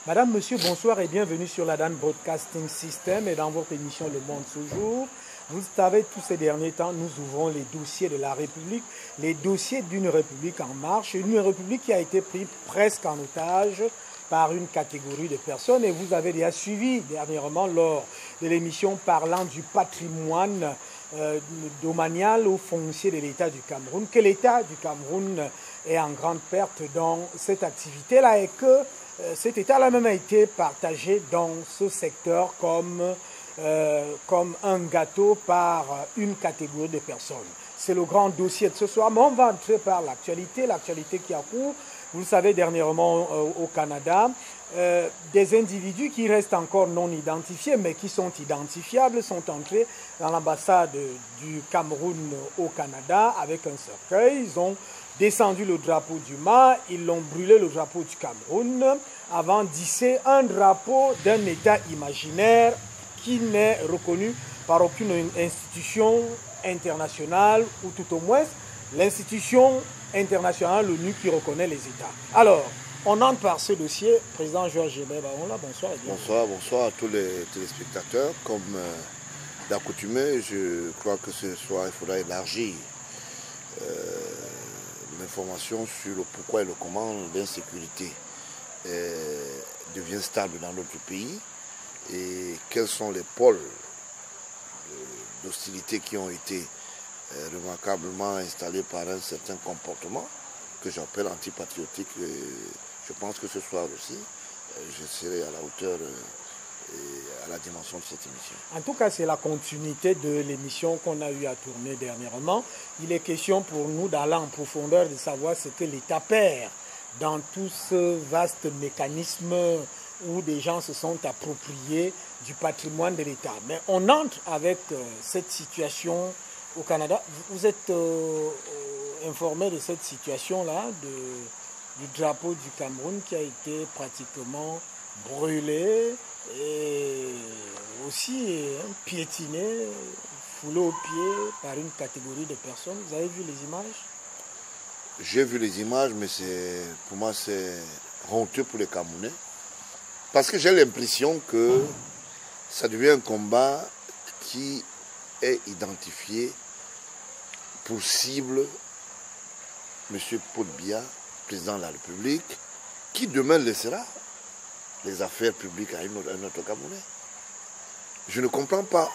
Madame, monsieur, bonsoir et bienvenue sur la Dan Broadcasting System et dans votre émission Le Monde ce jour. Vous savez, tous ces derniers temps, nous ouvrons les dossiers de la République, les dossiers d'une République en marche, une République qui a été prise presque en otage par une catégorie de personnes. Et vous avez déjà suivi dernièrement lors de l'émission parlant du patrimoine domanial ou foncier de l'État du Cameroun, que l'État du Cameroun est en grande perte dans cette activité-là et que cet État-là même a été partagé dans ce secteur comme un gâteau par une catégorie de personnes. C'est le grand dossier de ce soir, mais on va entrer par l'actualité qui a cours. Vous le savez, dernièrement au Canada, des individus qui restent encore non identifiés, mais qui sont identifiables, sont entrés dans l'ambassade du Cameroun au Canada avec un cercueil. Ils ont descendu le drapeau du mât, ils l'ont brûlé le drapeau du Cameroun avant d'hisser un drapeau d'un État imaginaire qui n'est reconnu par aucune institution internationale, ou tout au moins l'institution internationale, l'ONU, qui reconnaît les États. Alors, on entre par ce dossier. Président Georges Gébert Baoula, bonsoir. Bonsoir à tous les téléspectateurs. Comme d'accoutumé, je crois que ce soir, il faudra élargir l'information sur le pourquoi et le comment l'insécurité devient stable dans notre pays et quels sont les pôles d'hostilité qui ont été remarquablement installés par un certain comportement que j'appelle antipatriotique. Je pense que ce soir aussi, je serai à la hauteur et à la dimension de cette émission. En tout cas, c'est la continuité de l'émission qu'on a eu à tourner dernièrement. Il est question pour nous d'aller en profondeur, de savoir ce que l'État perd dans tout ce vaste mécanisme où des gens se sont appropriés du patrimoine de l'État. Mais on entre avec cette situation au Canada. Vous êtes informé de cette situation-là, du drapeau du Cameroun qui a été pratiquement brûlé et aussi piétiné, foulé aux pieds par une catégorie de personnes. Vous avez vu les images? J'ai vu les images, mais pour moi c'est honteux pour les Camerounais. Parce que j'ai l'impression que ça devient un combat qui est identifié pour cible M. Paul Biya, président de la République, qui demain laissera les affaires publiques à un autre Camerounais. Je ne comprends pas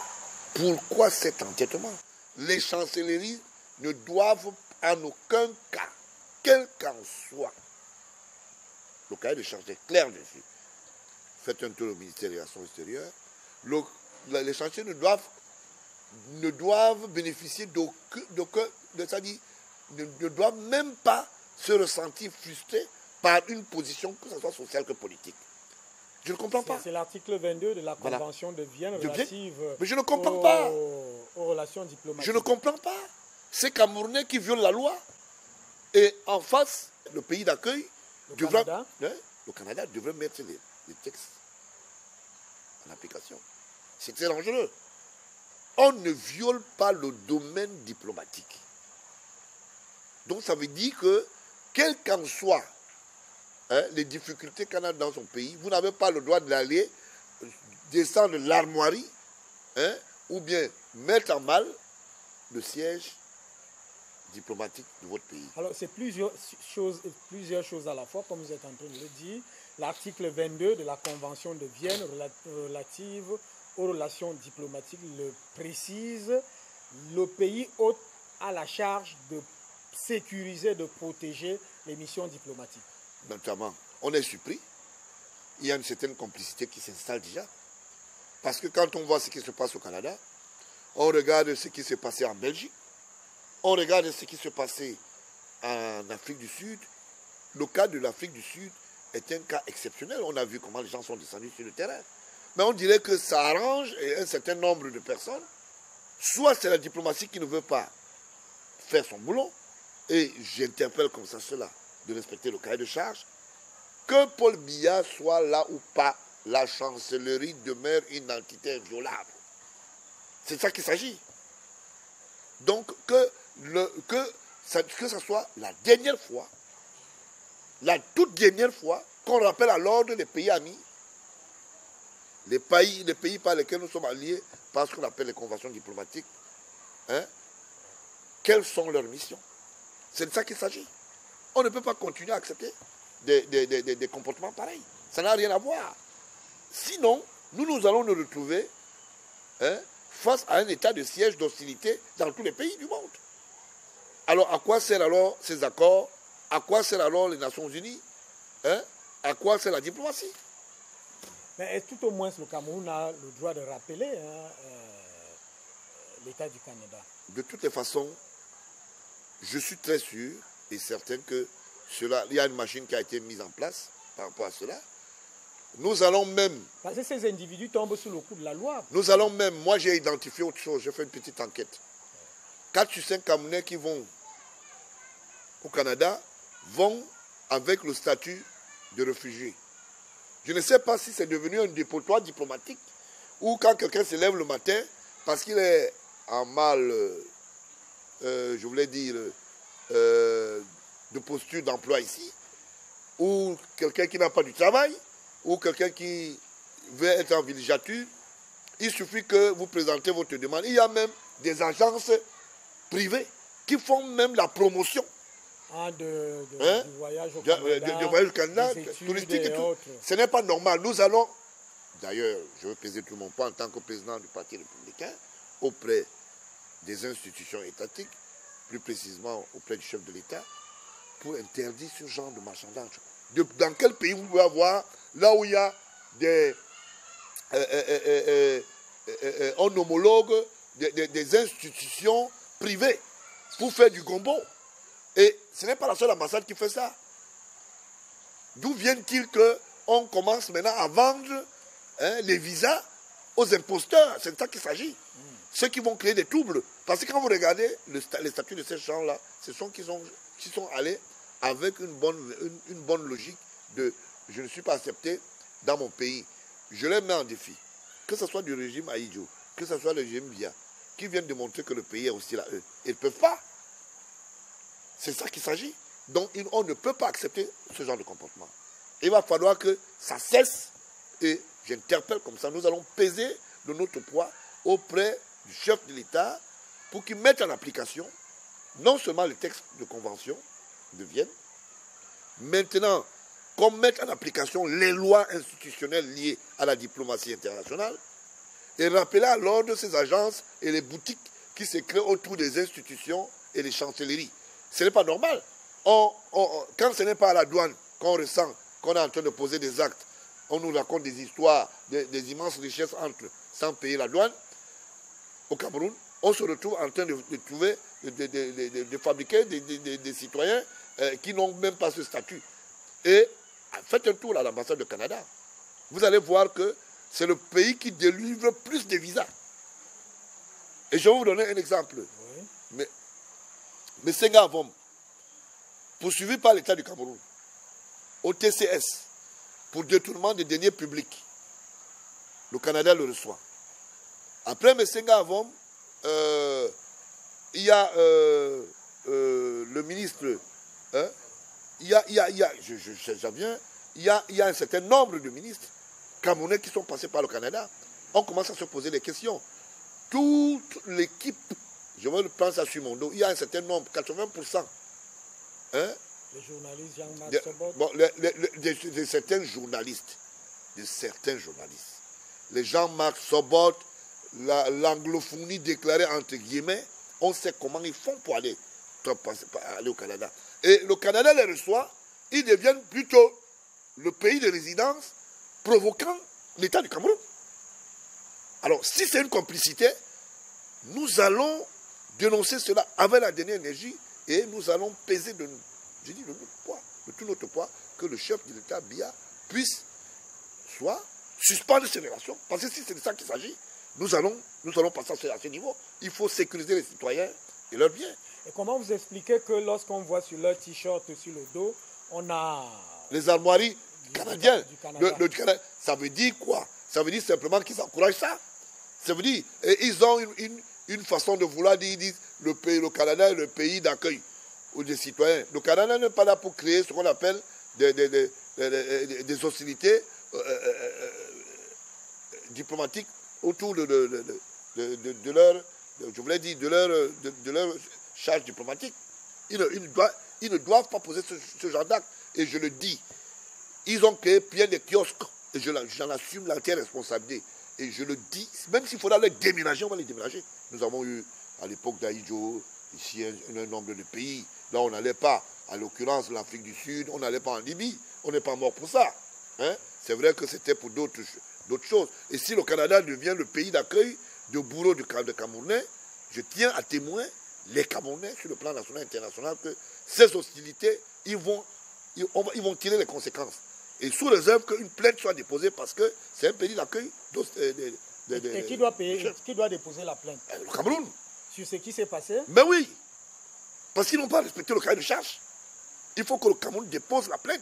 pourquoi cet entêtement. Les chancelleries ne doivent en aucun cas, quel qu'en soit, le cahier de charge est clair dessus. Faites un tour au ministère des Relations extérieures. Les chancelleries ne doivent bénéficier c'est-à-dire ne doivent même pas se ressentir frustrés par une position, que ce soit sociale que politique. Je ne comprends pas. C'est l'article 22 de la Convention de Vienne relative mais je ne comprends pas. Aux relations diplomatiques. Je ne comprends pas. Ces Camerounais qui violent la loi et en face, le pays d'accueil, le Canada devrait mettre les textes en application. C'est très dangereux. On ne viole pas le domaine diplomatique. Donc ça veut dire que, quelles qu'en soient les difficultés qu'on a dans son pays, vous n'avez pas le droit d'aller descendre l'armoirie ou bien mettre en mal le siège diplomatique de votre pays. Alors c'est plusieurs choses à la fois, comme vous êtes en train de le dire. L'article 22 de la Convention de Vienne relative aux relations diplomatiques le précise. Le pays a la charge de sécuriser, de protéger les missions diplomatiques. Notamment, on est surpris. Il y a une certaine complicité qui s'installe déjà. Parce que quand on voit ce qui se passe au Canada, on regarde ce qui s'est passé en Belgique, on regarde ce qui s'est passé en Afrique du Sud. Le cas de l'Afrique du Sud est un cas exceptionnel. On a vu comment les gens sont descendus sur le terrain. Mais on dirait que ça arrange un certain nombre de personnes. Soit c'est la diplomatie qui ne veut pas faire son boulot, et j'interpelle comme ça cela, de respecter le cahier de charge. Que Paul Biya soit là ou pas, la chancellerie demeure une entité inviolable. C'est ça qu'il s'agit. Donc que ça soit la dernière fois, la toute dernière fois qu'on rappelle à l'ordre des pays amis, les pays par lesquels nous sommes alliés, par ce qu'on appelle les conventions diplomatiques, hein, quelles sont leurs missions? C'est de ça qu'il s'agit. On ne peut pas continuer à accepter des comportements pareils. Ça n'a rien à voir. Sinon, nous allons nous retrouver, hein, face à un état de siège d'hostilité dans tous les pays du monde. Alors, à quoi servent alors ces accords? À quoi servent alors les Nations Unies, hein? À quoi sert la diplomatie? Mais tout au moins, le Cameroun a le droit de rappeler l'État du Canada. De toutes les façons, je suis très sûr et certain que il y a une machine qui a été mise en place par rapport à cela. Nous allons même... Parce que ces individus tombent sous le coup de la loi. Nous allons même... Moi, j'ai identifié autre chose. J'ai fait une petite enquête. 4 sur 5 Camerounais qui vont au Canada vont avec le statut de réfugié. Je ne sais pas si c'est devenu un dépotoir diplomatique ou quand quelqu'un se lève le matin parce qu'il est en mal, je voulais dire, de posture d'emploi ici, ou quelqu'un qui n'a pas du travail, ou quelqu'un qui veut être en villégiature, il suffit que vous présentez votre demande. Il y a même des agences privées qui font même la promotion. Du voyage au Canada, du voyage au Canada, touristique et tout. Ce n'est pas normal. Nous allons, d'ailleurs, je veux peser tout mon poids en tant que président du Parti républicain, auprès des institutions étatiques, plus précisément auprès du chef de l'État, pour interdire ce genre de marchandage. Dans quel pays vous pouvez avoir, là où il y a des un homologue, des institutions privées pour faire du gombo? Et ce n'est pas la seule ambassade qui fait ça. D'où vient-il qu'on commence maintenant à vendre, hein, les visas aux imposteurs? C'est de ça qu'il s'agit. Ceux qui vont créer des troubles. Parce que quand vous regardez les statuts de ces gens-là, ce sont qui sont allés avec une bonne logique de « je ne suis pas accepté dans mon pays ». Je les mets en défi. Que ce soit du régime Ahidjo, que ce soit le régime Biya, qui viennent démontrer que le pays est hostile à eux. Ils ne peuvent pas. C'est ça qu'il s'agit. Donc, on ne peut pas accepter ce genre de comportement. Il va falloir que ça cesse. Et j'interpelle comme ça, nous allons peser de notre poids auprès du chef de l'État pour qu'il mette en application non seulement les textes de convention de Vienne, maintenant qu'on mette en application les lois institutionnelles liées à la diplomatie internationale et rappeler à l'ordre ces agences et les boutiques qui se créent autour des institutions et des chancelleries. Ce n'est pas normal. Quand ce n'est pas à la douane qu'on ressent qu'on est en train de poser des actes, on nous raconte des histoires, des immenses richesses sans payer la douane. Au Cameroun, on se retrouve en train de fabriquer des citoyens qui n'ont même pas ce statut. Et faites un tour à l'ambassade du Canada. Vous allez voir que c'est le pays qui délivre plus de visas. Et je vais vous donner un exemple. Oui. Mais Senghor Avom, poursuivi par l'État du Cameroun, au TCS, pour détournement des deniers publics. Le Canada le reçoit. Après M. Senghor Avom, il y a le ministre, hein, il y a un certain nombre de ministres camerounais qui sont passés par le Canada. On commence à se poser des questions. Toute l'équipe, je vais le prendre sur mon dos, il y a un certain nombre, 80%. Hein, les journalistes, Jean-Marc Sobot. Bon, de certains journalistes. Les Jean-Marc Sobot, l'anglophonie déclarée entre guillemets, on sait comment ils font pour aller au Canada. Et le Canada les reçoit, ils deviennent plutôt le pays de résidence provoquant l'État du Cameroun. Alors, si c'est une complicité, nous allons dénoncer cela avec la dernière énergie et nous allons peser de tout notre poids, que le chef de l'État Biya puisse soit suspendre ces relations. Parce que si c'est de ça qu'il s'agit, nous allons passer à ce niveau. Il faut sécuriser les citoyens et leurs biens. Et comment vous expliquez que lorsqu'on voit sur leur t-shirt, sur le dos, on a... les armoiries canadiennes. Du Canada. Ça veut dire quoi? Ça veut dire simplement qu'ils encouragent ça. Ça veut dire, ils ont une façon de vouloir dire, ils disent, le Canada est le pays d'accueil des citoyens. Le Canada n'est pas là pour créer ce qu'on appelle des hostilités diplomatiques autour de leur, je voulais dire, de leur charge diplomatique. Ils ne doivent pas poser ce genre d'acte. Et je le dis, ils ont créé plein de kiosques, et j'en assume l'entière responsabilité. Et je le dis, même s'il faudra les déménager, on va les déménager. Nous avons eu, à l'époque d'Aïdjo, ici un nombre de pays. Là, on n'allait pas, à l'occurrence l'Afrique du Sud, on n'allait pas en Libye. On n'est pas mort pour ça. Hein? C'est vrai que c'était pour d'autres choses. Et si le Canada devient le pays d'accueil de bourreaux de Camerounais, je tiens à témoin les Camerounais sur le plan national et international que ces hostilités, ils vont tirer les conséquences. Et sous réserve qu'une plainte soit déposée parce que c'est un pays d'accueil. Et qui doit payer, qui doit déposer la plainte? Le Cameroun. Sur ce qui s'est passé? Mais oui. Parce qu'ils n'ont pas respecté le cahier de charge. Il faut que le Cameroun dépose la plainte.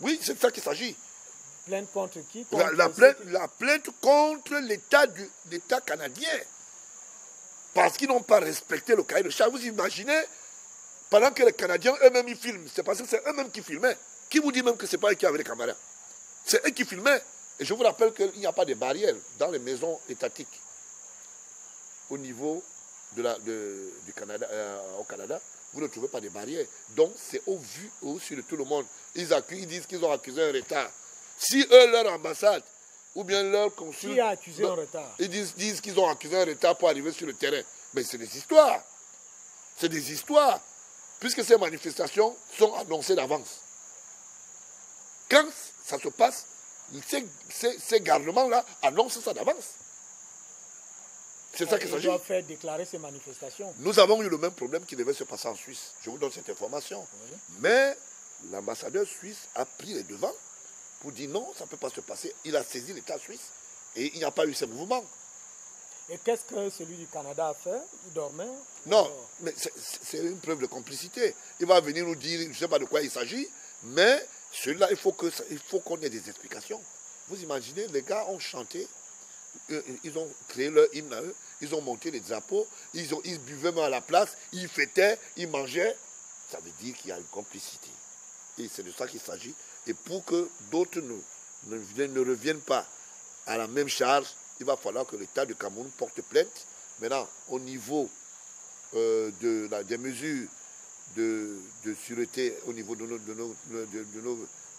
Oui, c'est de ça qu'il s'agit. Plainte contre qui? La plainte contre l'État canadien. Parce qu'ils n'ont pas respecté le cahier de charge. Vous imaginez, pendant que les Canadiens eux-mêmes ils filment, c'est parce que c'est eux-mêmes qui filmaient. Qui vous dit même que ce n'est pas eux qui avaient les caméras? C'est eux qui filmaient. Et je vous rappelle qu'il n'y a pas de barrières dans les maisons étatiques. Au niveau du Canada, au Canada, vous ne trouvez pas de barrières. Donc c'est au vu, au su de tout le monde. Ils disent qu'ils ont accusé un retard. Si eux, leur ambassade, ou bien leur consul... Qui a accusé un retard? Ils disent qu'ils ont accusé un retard pour arriver sur le terrain. Mais c'est des histoires. C'est des histoires. Puisque ces manifestations sont annoncées d'avance. Quand ça se passe, ces garnements-là annoncent ça d'avance. C'est ça qu'il s'agit. Ils doivent faire déclarer ces manifestations. Nous avons eu le même problème qui devait se passer en Suisse. Je vous donne cette information. Oui. Mais l'ambassadeur suisse a pris les devants pour dire non, ça ne peut pas se passer. Il a saisi l'État suisse et il n'y a pas eu ce mouvement. Et qu'est-ce que celui du Canada a fait? Il dormait? Non, mais c'est une preuve de complicité. Il va venir nous dire, je ne sais pas de quoi il s'agit, mais celui-là, il faut qu'on ait des explications. Vous imaginez, les gars ont chanté, ils ont créé leur hymne à eux, ils ont monté les drapeaux, ils buvaient même à la place, ils fêtaient, ils mangeaient. Ça veut dire qu'il y a une complicité. Et c'est de ça qu'il s'agit. Et pour que d'autres ne reviennent pas à la même charge, il va falloir que l'État du Cameroun porte plainte. Maintenant, au niveau des mesures de sûreté, au niveau de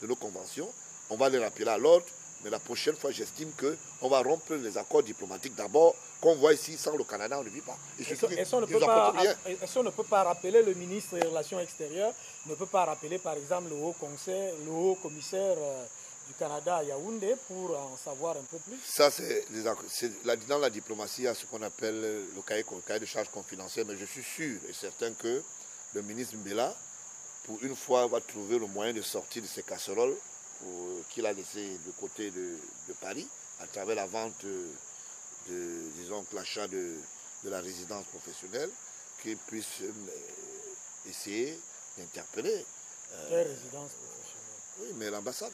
nos conventions, on va les rappeler à l'ordre. Mais la prochaine fois, j'estime qu'on va rompre les accords diplomatiques d'abord, qu'on voit ici, sans le Canada, on ne vit pas. Est-ce qu'on ne peut pas rappeler, le ministre des Relations extérieures, ne peut pas rappeler par exemple le haut commissaire du Canada à Yaoundé pour en savoir un peu plus? Ça, dans la diplomatie, il y a ce qu'on appelle le cahier de charges confidentiel, mais je suis sûr et certain que le ministre Mbela, pour une fois, va trouver le moyen de sortir de ces casseroles qu'il a laissé de côté de Paris, à travers la vente, disons, l'achat de la résidence professionnelle, qu'il puisse essayer d'interpeller. Quelle résidence professionnelle? Oui, mais l'ambassade.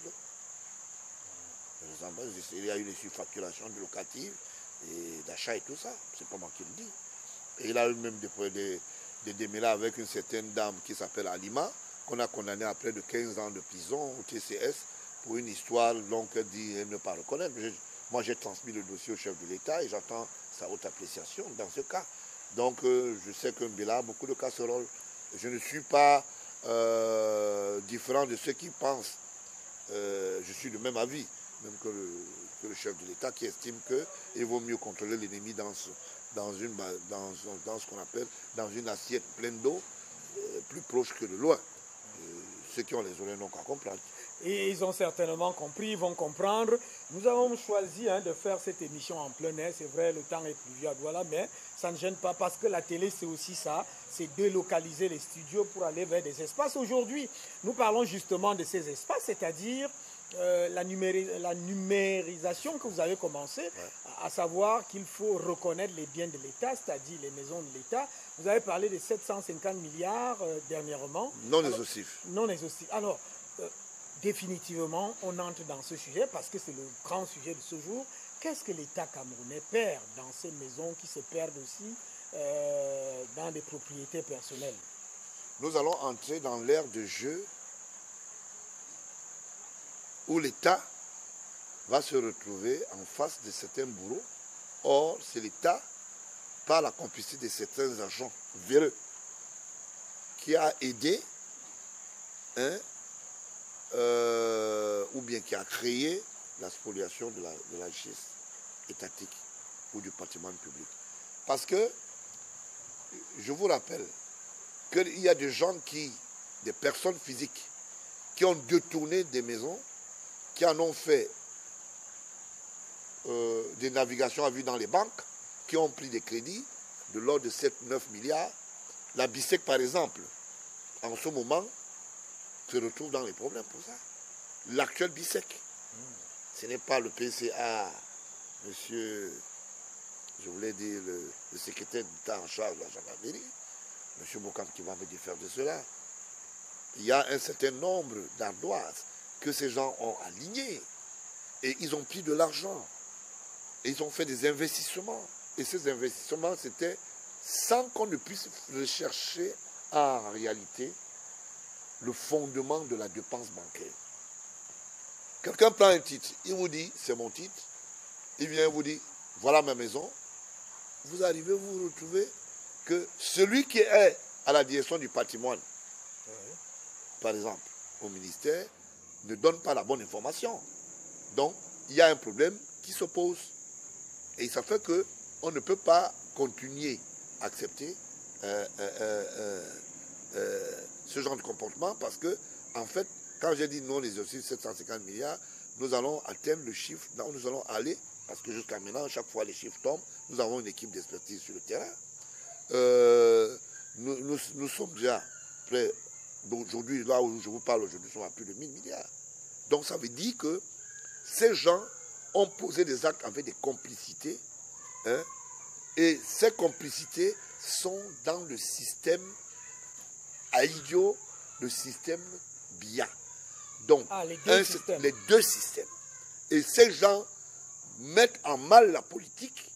Il y a eu des surfacturations de locatives et d'achat et tout ça. C'est pas moi qui le dis. Et il a eu même des démêlés avec une certaine dame qui s'appelle Alima, qu'on a condamnée à près de 15 ans de prison au TCS pour une histoire longue qu'elle dit ne pas reconnaître. Moi, j'ai transmis le dossier au chef de l'État et j'attends sa haute appréciation dans ce cas. Donc, je sais que Mbela a beaucoup de casseroles. Je ne suis pas différent de ceux qui pensent. Je suis du même avis, même que le chef de l'État qui estime qu'il vaut mieux contrôler l'ennemi dans ce qu'on appelle dans une assiette pleine d'eau, plus proche que de loin. Ceux qui ont les oreilles n'ont qu'à comprendre. Et ils ont certainement compris, ils vont comprendre. Nous avons choisi de faire cette émission en plein air. C'est vrai, le temps est pluvieux à Douala, mais ça ne gêne pas parce que la télé, c'est aussi ça. C'est délocaliser les studios pour aller vers des espaces. Aujourd'hui, nous parlons justement de ces espaces, c'est-à-dire la numérisation que vous avez commencé, à savoir qu'il faut reconnaître les biens de l'État, c'est-à-dire les maisons de l'État. Vous avez parlé de 750 milliards dernièrement. Non exhaustif. Non exhaustif. Alors, définitivement, on entre dans ce sujet parce que c'est le grand sujet de ce jour. Qu'est-ce que l'État camerounais perd dans ces maisons qui se perdent aussi dans des propriétés personnelles? Nous allons entrer dans l'ère de jeu où l'État va se retrouver en face de certains bourreaux. Or, c'est l'État, par la complicité de certains agents véreux, qui a aidé, ou bien qui a créé la spoliation de la richesse étatique ou du patrimoine public. Parce que, je vous rappelle, qu'il y a des gens des personnes physiques, qui ont détourné des maisons, qui en ont fait des navigations à vue dans les banques, qui ont pris des crédits de l'ordre de 7-9 milliards. La BICEC, par exemple, en ce moment, se retrouve dans les problèmes pour ça. L'actuel BICEC, ce n'est pas le PCA, monsieur, je voulais dire le secrétaire d'État en charge de la gendarmerie, monsieur Bokam qui va me défaire de cela. Il y a un certain nombre d'ardoises que ces gens ont alignées et ils ont pris de l'argent et ils ont fait des investissements. Et ces investissements, c'était sans qu'on ne puisse rechercher en réalité le fondement de la dépense bancaire. Quelqu'un prend un titre, il vous dit, c'est mon titre, il vient vous dire, voilà ma maison. Vous arrivez, vous retrouvez que celui qui est à la direction du patrimoine, par exemple, au ministère, ne donne pas la bonne information. Donc, il y a un problème qui se pose. Et ça fait qu'on ne peut pas continuer à accepter ce genre de comportement parce que, en fait, quand j'ai dit non exhaustif 750 milliards, nous allons atteindre le chiffre, nous allons aller, parce que jusqu'à maintenant, chaque fois les chiffres tombent, nous avons une équipe d'expertise sur le terrain. Nous sommes déjà près, aujourd'hui, là où je vous parle aujourd'hui, nous sommes à plus de 1000 milliards. Donc ça veut dire que ces gens ont posé des actes avec des complicités, et ces complicités sont dans le système AIDIO, le système BIA. Donc, les deux systèmes. Et ces gens mettent en mal la politique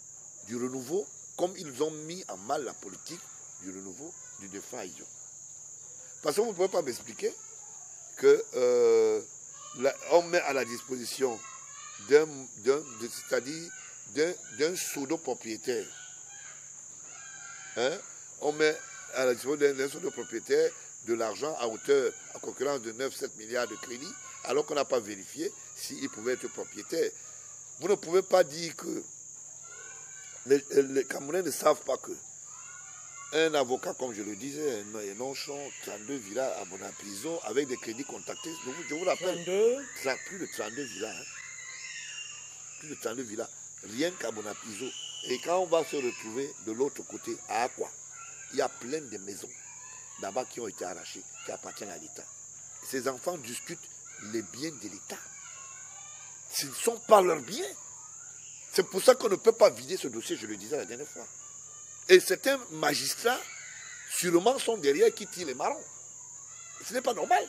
du renouveau, comme ils ont mis en mal la politique du renouveau du défunt AIDIO. Parce que vous ne pouvez pas m'expliquer que on met à la disposition d'un pseudo-propriétaire. On met à la disposition d'un pseudo-propriétaire de l'argent à concurrence de 9-7 milliards de crédits, alors qu'on n'a pas vérifié s'il pouvait être propriétaire. Vous ne pouvez pas dire que les Camerounais ne savent pas que un avocat, comme je le disais, un Nonchon, 32 villas à Bonapriso, avec des crédits contactés, je vous rappelle, plus de 32 villas. Plus de 32 villas, rien qu'à Bonapriso. Et quand on va se retrouver de l'autre côté, à Aqua, il y a plein de maisons là-bas qui ont été arrachées, qui appartiennent à l'État. Ces enfants discutent les biens de l'État. Ce ne sont pas leurs biens. C'est pour ça qu'on ne peut pas vider ce dossier, je le disais la dernière fois. Et certains magistrats, sûrement, sont derrière qui tirent les marrons. Ce n'est pas normal.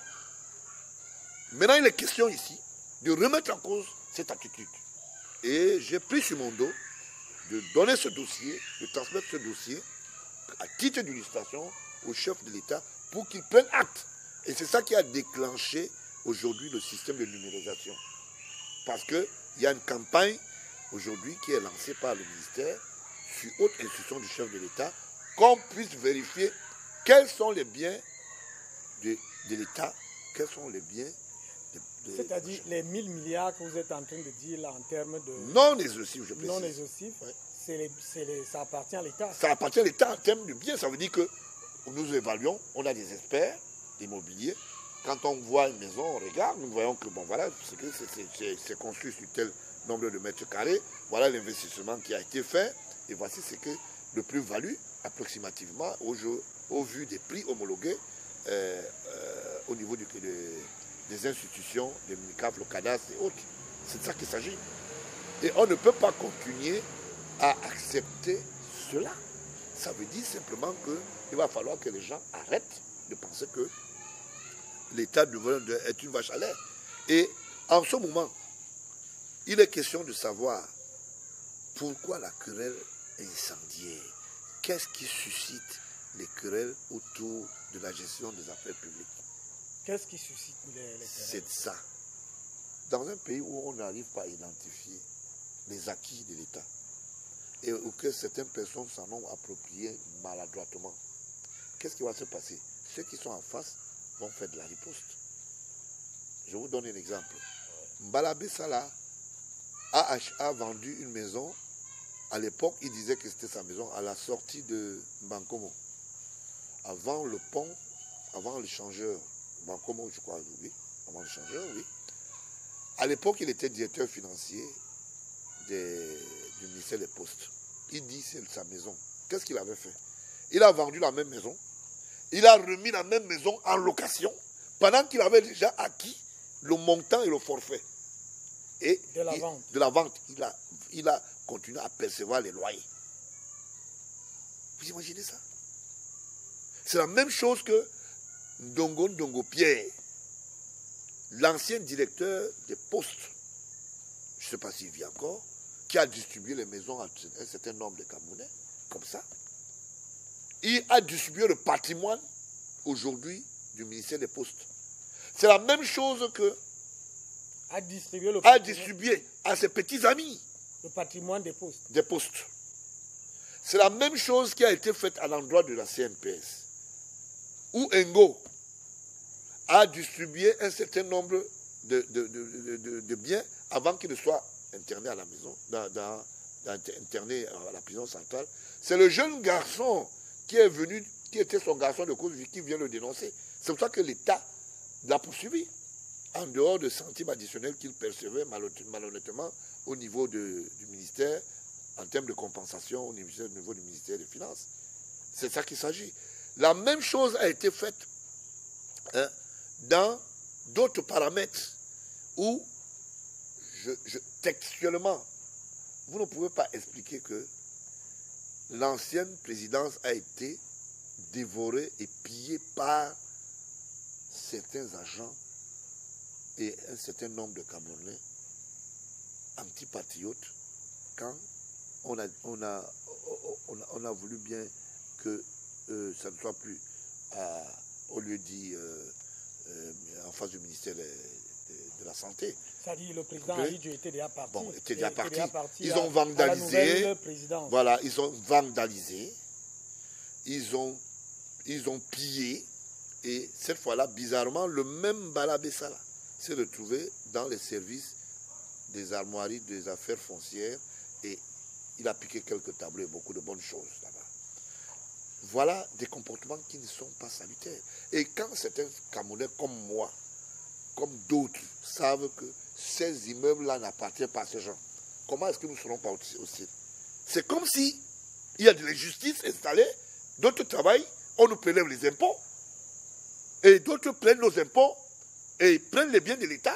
Maintenant, il est question ici de remettre en cause cette attitude. Et j'ai pris sur mon dos de donner ce dossier, de transmettre ce dossier à titre d'illustration au chef de l'État pour qu'il prenne acte. Et c'est ça qui a déclenché aujourd'hui le système de numérisation. Parce qu'il y a une campagne aujourd'hui qui est lancée par le ministère sur haute instruction du chef de l'État, qu'on puisse vérifier quels sont les biens de l'État, quels sont les biens c'est-à-dire les 1000 milliards que vous êtes en train de dire là en termes de... Non exhaustifs, je précise. Non exhaustifs, ouais. Ça appartient à l'État. Ça appartient à l'État en termes de biens. Ça veut dire que nous évaluons, on a des experts d'immobilier. Quand on voit une maison, on regarde, nous voyons que bon voilà, c'est construit sur tel nombre de mètres carrés, voilà l'investissement qui a été fait, et voici ce que le plus-value approximativement au vu des prix homologués au niveau des institutions, des MICAF, le cadastre et autres. C'est de ça qu'il s'agit. Et on ne peut pas continuer à accepter cela. Ça veut dire simplement qu'il va falloir que les gens arrêtent de penser que l'État est une vache à lait. Et en ce moment, il est question de savoir pourquoi la querelle est incendiaire. Qu'est-ce qui suscite les querelles autour de la gestion des affaires publiques? Qu'est-ce qui suscite les querelles? C'est ça. dans un pays où on n'arrive pas à identifier les acquis de l'État et où que certaines personnes s'en ont approprié maladroitement, qu'est-ce qui va se passer? Ceux qui sont en face vont faire de la riposte. Je vous donne un exemple. Mbalabé Sala a vendu une maison. À l'époque, il disait que c'était sa maison à la sortie de Bankomo. Avant le pont, avant l'échangeur, Bankomo, je crois, oui. Avant l'échangeur, oui. À l'époque, il était directeur financier du ministère des Postes. Il dit c'est sa maison. Qu'est-ce qu'il avait fait? Il a vendu la même maison. Il a remis la même maison en location pendant qu'il avait déjà acquis le montant et le forfait. Et de la vente, il a continué à percevoir les loyers. Vous imaginez ça? C'est la même chose que Ndongo Pierre, l'ancien directeur des postes, je ne sais pas s'il vit encore, qui a distribué les maisons à un certain nombre de Camerounais, comme ça. Il a distribué le patrimoine, aujourd'hui, du ministère des Postes. C'est la même chose que a distribué à ses petits amis le patrimoine des postes. C'est la même chose qui a été faite à l'endroit de la CNPS, où Ngo a distribué un certain nombre de biens avant qu'il ne soit interné à la maison, interné à la prison centrale. C'est le jeune garçon qui est venu, qui était son garçon de cause, qui vient le dénoncer. C'est pour ça que l'État l'a poursuivi, en dehors de centimes additionnels qu'il percevait malhonnêtement au niveau du ministère, en termes de compensation au niveau du ministère des Finances. C'est ça qu'il s'agit. La même chose a été faite dans d'autres paramètres où, textuellement, vous ne pouvez pas expliquer que l'ancienne présidence a été dévorée et pillée par certains agents et un certain nombre de Camerounais antipatriotes quand on a voulu bien que ça ne soit plus au lieu dit en face du ministère de la Santé. C'est-à-dire le président Alidjo était déjà parti. Bon, était déjà parti. Ils ont vandalisé. Voilà, ils ont vandalisé. Ils ont pillé. Et cette fois-là, bizarrement, le même Mbalabé Sala s'est retrouvé dans les services des armoiries des affaires foncières et il a piqué quelques tableaux et beaucoup de bonnes choses là-bas. Voilà des comportements qui ne sont pas salutaires. Et quand certains Camerounais comme moi, comme d'autres, savent que ces immeubles-là n'appartiennent pas à ces gens, comment est-ce que nous ne serons pas aussi? C'est comme si il y a de l'injustice installée, d'autres travaillent, on nous prélève les impôts, et d'autres prennent nos impôts et prennent les biens de l'État,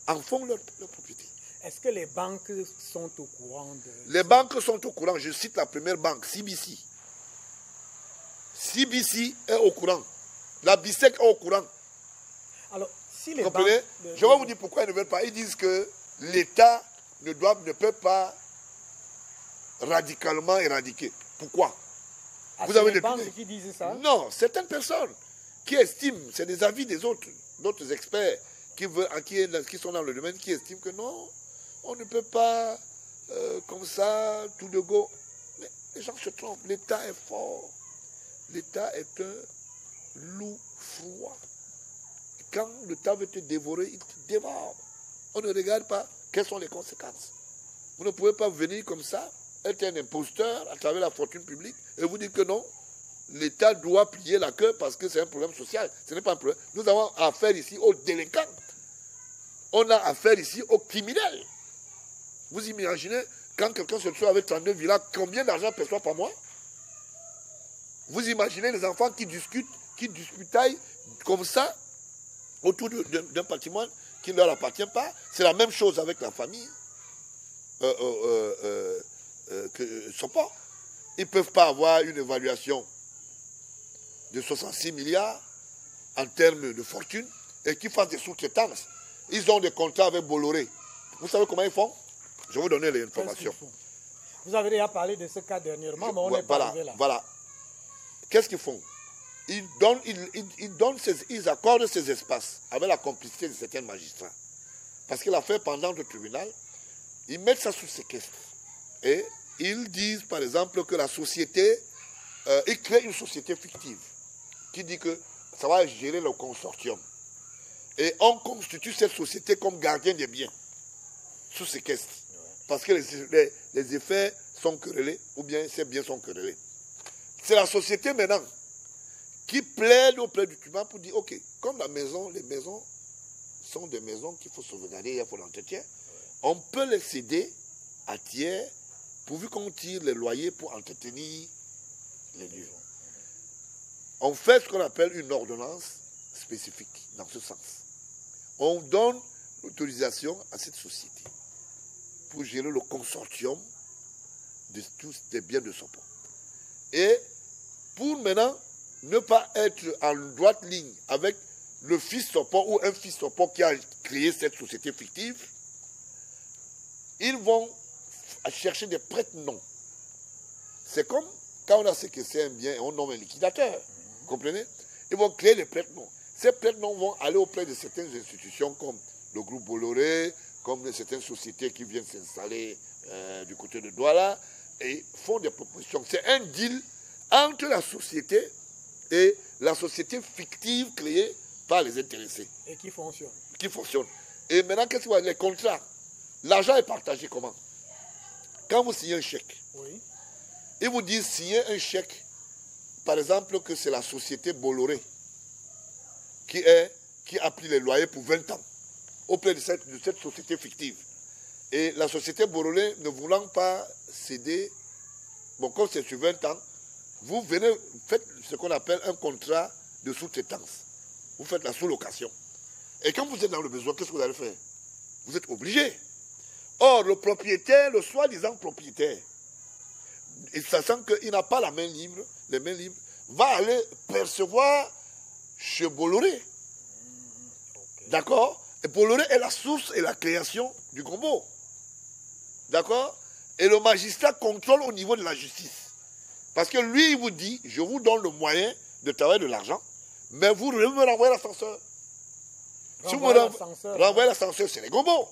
en font leur propriété. Est-ce que les banques sont au courant de... Les banques sont au courant. Je cite la première banque, CBC. CBC est au courant. La BICEC est au courant. Alors, si les comprenez? banques... Je vais vous dire pourquoi ils ne veulent pas. Ils disent que l'État ne peut pas radicalement éradiquer. Pourquoi? Vous avez des banques qui disent ça? Non, certaines personnes qui estiment, c'est des avis des autres, d'autres experts qui sont dans le domaine, qui estiment que non, on ne peut pas, comme ça, tout de go. Mais les gens se trompent. L'État est fort. L'État est un loup froid. Quand l'État veut te dévorer, il te dévore. On ne regarde pas quelles sont les conséquences. Vous ne pouvez pas venir comme ça, être un imposteur à travers la fortune publique et vous dire que non, l'État doit plier la queue parce que c'est un problème social. Ce n'est pas un problème. Nous avons affaire ici aux délinquants. On a affaire ici aux criminels. Vous imaginez, quand quelqu'un se trouve avec 32 villas, combien d'argent perçoit par mois? Vous imaginez les enfants qui discutaillent comme ça autour d'un patrimoine qui ne leur appartient pas? C'est la même chose avec la famille. Sopor. Ils ne peuvent pas avoir une évaluation de 66 milliards en termes de fortune et qu'ils fassent des sous-traitances. Ils ont des contrats avec Bolloré. Vous savez comment ils font? Je vais vous donner les informations. Vous avez déjà parlé de ce cas dernièrement, mais on n'est pas arrivé là. Voilà. Qu'est-ce qu'ils font? Ils accordent ces espaces avec la complicité de certains magistrats. parce que l'affaire pendant le tribunal, ils mettent ça sous séquestre. Et ils disent, par exemple, que la société, ils créent une société fictive qui dit que ça va gérer le consortium. Et on constitue cette société comme gardien des biens, sous séquestre. Parce que les effets sont querellés, ou bien ces biens sont querellés. C'est la société maintenant qui plaide auprès du tribunal pour dire, ok, comme les maisons sont des maisons qu'il faut sauvegarder, il faut l'entretien, on peut les céder à tiers, pourvu qu'on tire les loyers pour entretenir les lieux. On fait ce qu'on appelle une ordonnance spécifique, dans ce sens. On donne l'autorisation à cette société pour gérer le consortium de tous les biens de Sopon. Et pour maintenant ne pas être en droite ligne avec le fils Sopon ou un fils Sopon qui a créé cette société fictive, ils vont chercher des prête-noms. C'est comme quand on a séquestré un bien et on nomme un liquidateur. Vous comprenez? Ils vont créer des prête-noms. Ces prête-noms vont aller auprès de certaines institutions comme le groupe Bolloré, comme certaines sociétés qui viennent s'installer du côté de Douala et font des propositions. C'est un deal entre la société et la société fictive créée par les intéressés. Et qui fonctionne. Qui fonctionne. Et maintenant, qu'est-ce qu'il y a? Les contrats. L'argent est partagé comment? Quand vous signez un chèque, Oui. ils vous disent signer un chèque, par exemple, que c'est la société Bolloré qui a pris les loyers pour 20 ans auprès de cette société fictive. Et la société Bolloré ne voulant pas céder, bon, comme c'est sur 20 ans, vous venez, faites ce qu'on appelle un contrat de sous-traitance. Vous faites la sous-location. Et quand vous êtes dans le besoin, qu'est-ce que vous allez faire? Vous êtes obligé. Or, le propriétaire, le soi-disant propriétaire, et sachant qu'il n'a pas les mains libres, va aller percevoir chez Bolloré. Okay. D'accord? Et Bolloré est la source et la création du gombo. D'accord? Et le magistrat contrôle au niveau de la justice. Parce que lui, il vous dit, je vous donne le moyen de travailler de l'argent, mais vous me renvoyez l'ascenseur. Si vous me renvoyez l'ascenseur, c'est les gombos.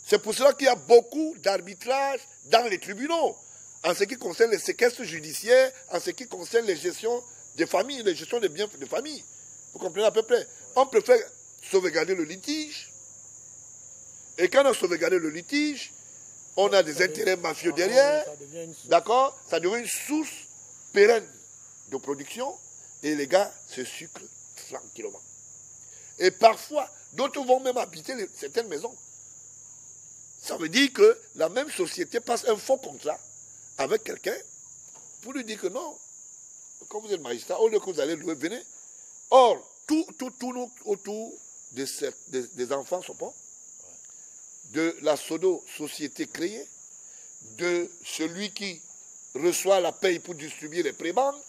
C'est pour cela qu'il y a beaucoup d'arbitrages dans les tribunaux, en ce qui concerne les séquestres judiciaires, en ce qui concerne les gestions des familles, les gestions des biens de famille. Vous comprenez à peu près? On préfère sauvegarder le litige. Et quand on a sauvegardé le litige, on a des intérêts mafieux derrière. D'accord? Ça devient une source pérenne de production. Et les gars se sucrent tranquillement. Et parfois, d'autres vont même habiter certaines maisons. Ça veut dire que la même société passe un faux contrat avec quelqu'un pour lui dire que non, quand vous êtes magistrat, au lieu que vous allez louer, venez. Or, tout autour des enfants sont pas, de la société créée, de celui qui reçoit la paye pour distribuer les prébendes,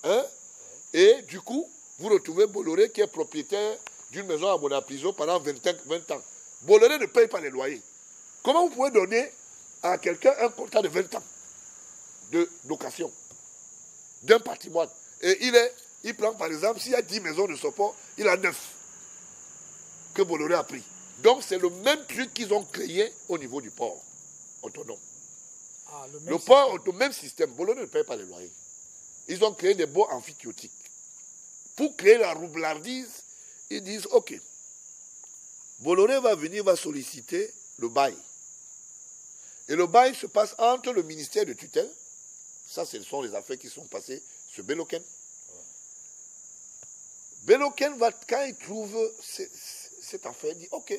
hein, et du coup, vous retrouvez Bolloré qui est propriétaire d'une maison à Bonapriso pendant 20 ans. Bolloré ne paye pas les loyers. Comment vous pouvez donner à quelqu'un un contrat de 20 ans de location d'un patrimoine? Et il prend par exemple, s'il y a 10 maisons de Sopon, il a 9 que Bolloré a pris. Donc c'est le même truc qu'ils ont créé au niveau du port autonome. Ah, le port autonome, même système, Bolloré ne paye pas les loyers. Ils ont créé des baux amphithéotiques. Pour créer la roublardise, ils disent, ok, Bolloré va solliciter le bail. Et le bail se passe entre le ministère de tutelle, ça ce sont les affaires qui sont passées sur Beloken. Beloken quand il trouve cette affaire, il dit, ok,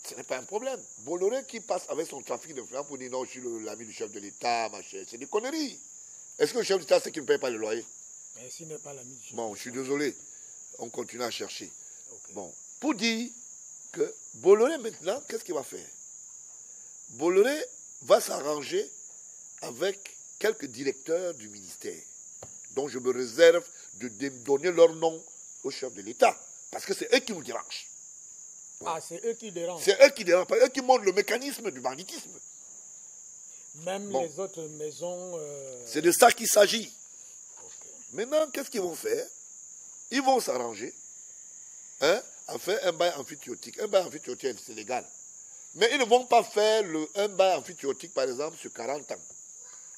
ce n'est pas un problème. Bolloré qui passe avec son trafic de francs pour dire, non, je suis l'ami du chef de l'État, machin, c'est des conneries. Est-ce que le chef de l'État sait qu'il ne paye pas le loyer? Mais s'il n'est pas l'ami du chef. Bon, je suis désolé, on continue à chercher. Okay. Bon, pour dire que Bolloré maintenant, qu'est-ce qu'il va faire? Bolloré va s'arranger avec quelques directeurs du ministère, dont je me réserve de donner leur nom au chef de l'État, parce que c'est eux qui nous dérangent. Ah, c'est eux qui dérangent. C'est eux qui dérangent, eux qui montrent le mécanisme du banditisme. Même les autres maisons... C'est de ça qu'il s'agit. Okay. Maintenant, qu'est-ce qu'ils vont faire? Ils vont s'arranger, hein, a fait un bail amphithéotique. Un bail amphithéotique, c'est légal. Mais ils ne vont pas faire un bail amphithéotique, par exemple, sur 40 ans.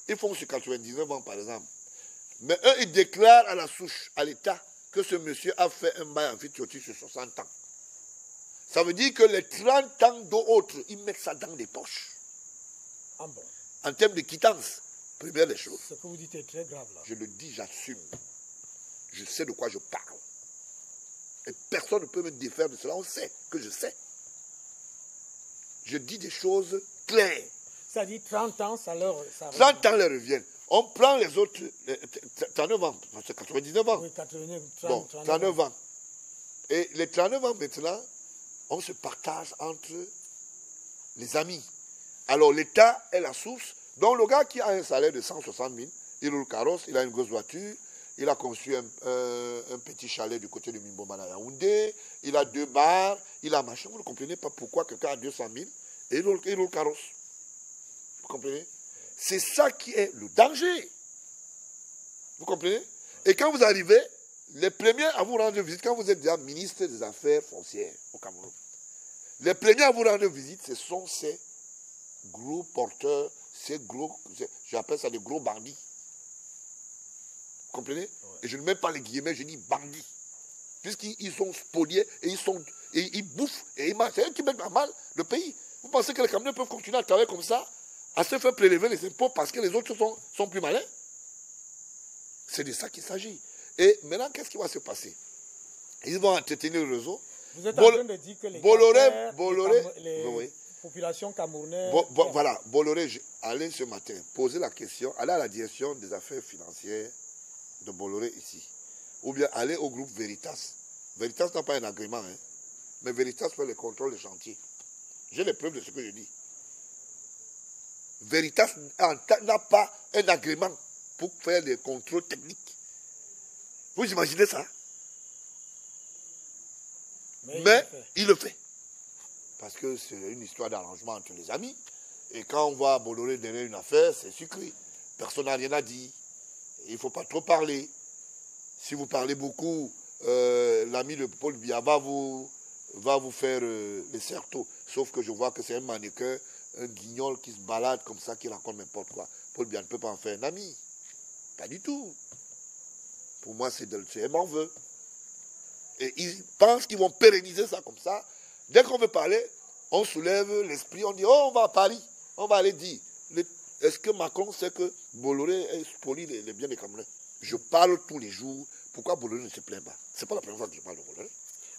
Ils font sur 99 ans, par exemple. Mais eux, ils déclarent à la souche, à l'État, que ce monsieur a fait un bail amphithéotique sur 60 ans. Ça veut dire que les 30 ans d'autres, ils mettent ça dans des poches. Ah bon. En termes de quittance, première des choses. Ce que vous dites est très grave là. Je le dis, j'assume. Je sais de quoi je parle. Et personne ne peut me défaire de cela. On sait que je sais. Je dis des choses claires. Ça dit 30 ans, ça leur... 30 ans leur reviennent. On prend les autres, 39 ans, c'est 99 ans. Oui, 89, 30, Bon, 39 ans. Et les 39 ans maintenant, on se partage entre les amis. Alors l'État est la source. Donc le gars qui a un salaire de 160 000, il roule carrosse, il a une grosse voiture, il a conçu un petit chalet du côté de Mimbomba à Yaoundé, il a 2 bars, il a machin. Vous ne comprenez pas pourquoi quelqu'un a 200 000 et il roule carrosse. Vous comprenez? C'est ça qui est le danger. Vous comprenez? Et quand vous arrivez, les premiers à vous rendre visite, quand vous êtes déjà ministre des Affaires foncières au Cameroun, les premiers à vous rendre visite, ce sont ces gros porteurs, j'appelle ça des gros bandits. Vous comprenez? Ouais. Et je ne mets pas les guillemets, je dis bandits. Puisqu'ils sont spoliés et ils bouffent et ils mangent. C'est eux qui mettent à mal le pays. Vous pensez que les Camerounais peuvent continuer à travailler comme ça, à se faire prélever les impôts parce que les autres sont plus malins? C'est de ça qu'il s'agit. Et maintenant, qu'est-ce qui va se passer? Ils vont entretenir le réseau. Vous êtes en train de dire que les populations camerounaises... Voilà, Bolloré, allez ce matin, poser la question, allez à la direction des affaires financières de Bolloré ici. Ou bien aller au groupe Veritas. Veritas n'a pas un agrément, hein, mais Veritas fait le contrôle des chantiers. J'ai les preuves de ce que je dis. Veritas n'a pas un agrément pour faire des contrôles techniques. Vous imaginez ça? Mais il le fait. Parce que c'est une histoire d'arrangement entre les amis. Et quand on voit Bolloré donner une affaire, c'est sucré. Personne n'a rien à dire. Il ne faut pas trop parler. Si vous parlez beaucoup, l'ami de Paul Biya va vous faire les certeaux. Sauf que je vois que c'est un mannequin, un guignol qui se balade comme ça, qui raconte n'importe quoi. Paul Biya ne peut pas en faire un ami. Pas du tout. Pour moi, c'est un morveux. Et ils pensent qu'ils vont pérenniser ça comme ça. Dès qu'on veut parler, on soulève l'esprit, on dit, oh, on va à Paris, on va aller dire. Est-ce que Macron sait que Bolloré spolie les biens des Camerounais? Je parle tous les jours. Pourquoi Bolloré ne se plaint pas? Ce n'est pas la première fois que je parle de Bolloré.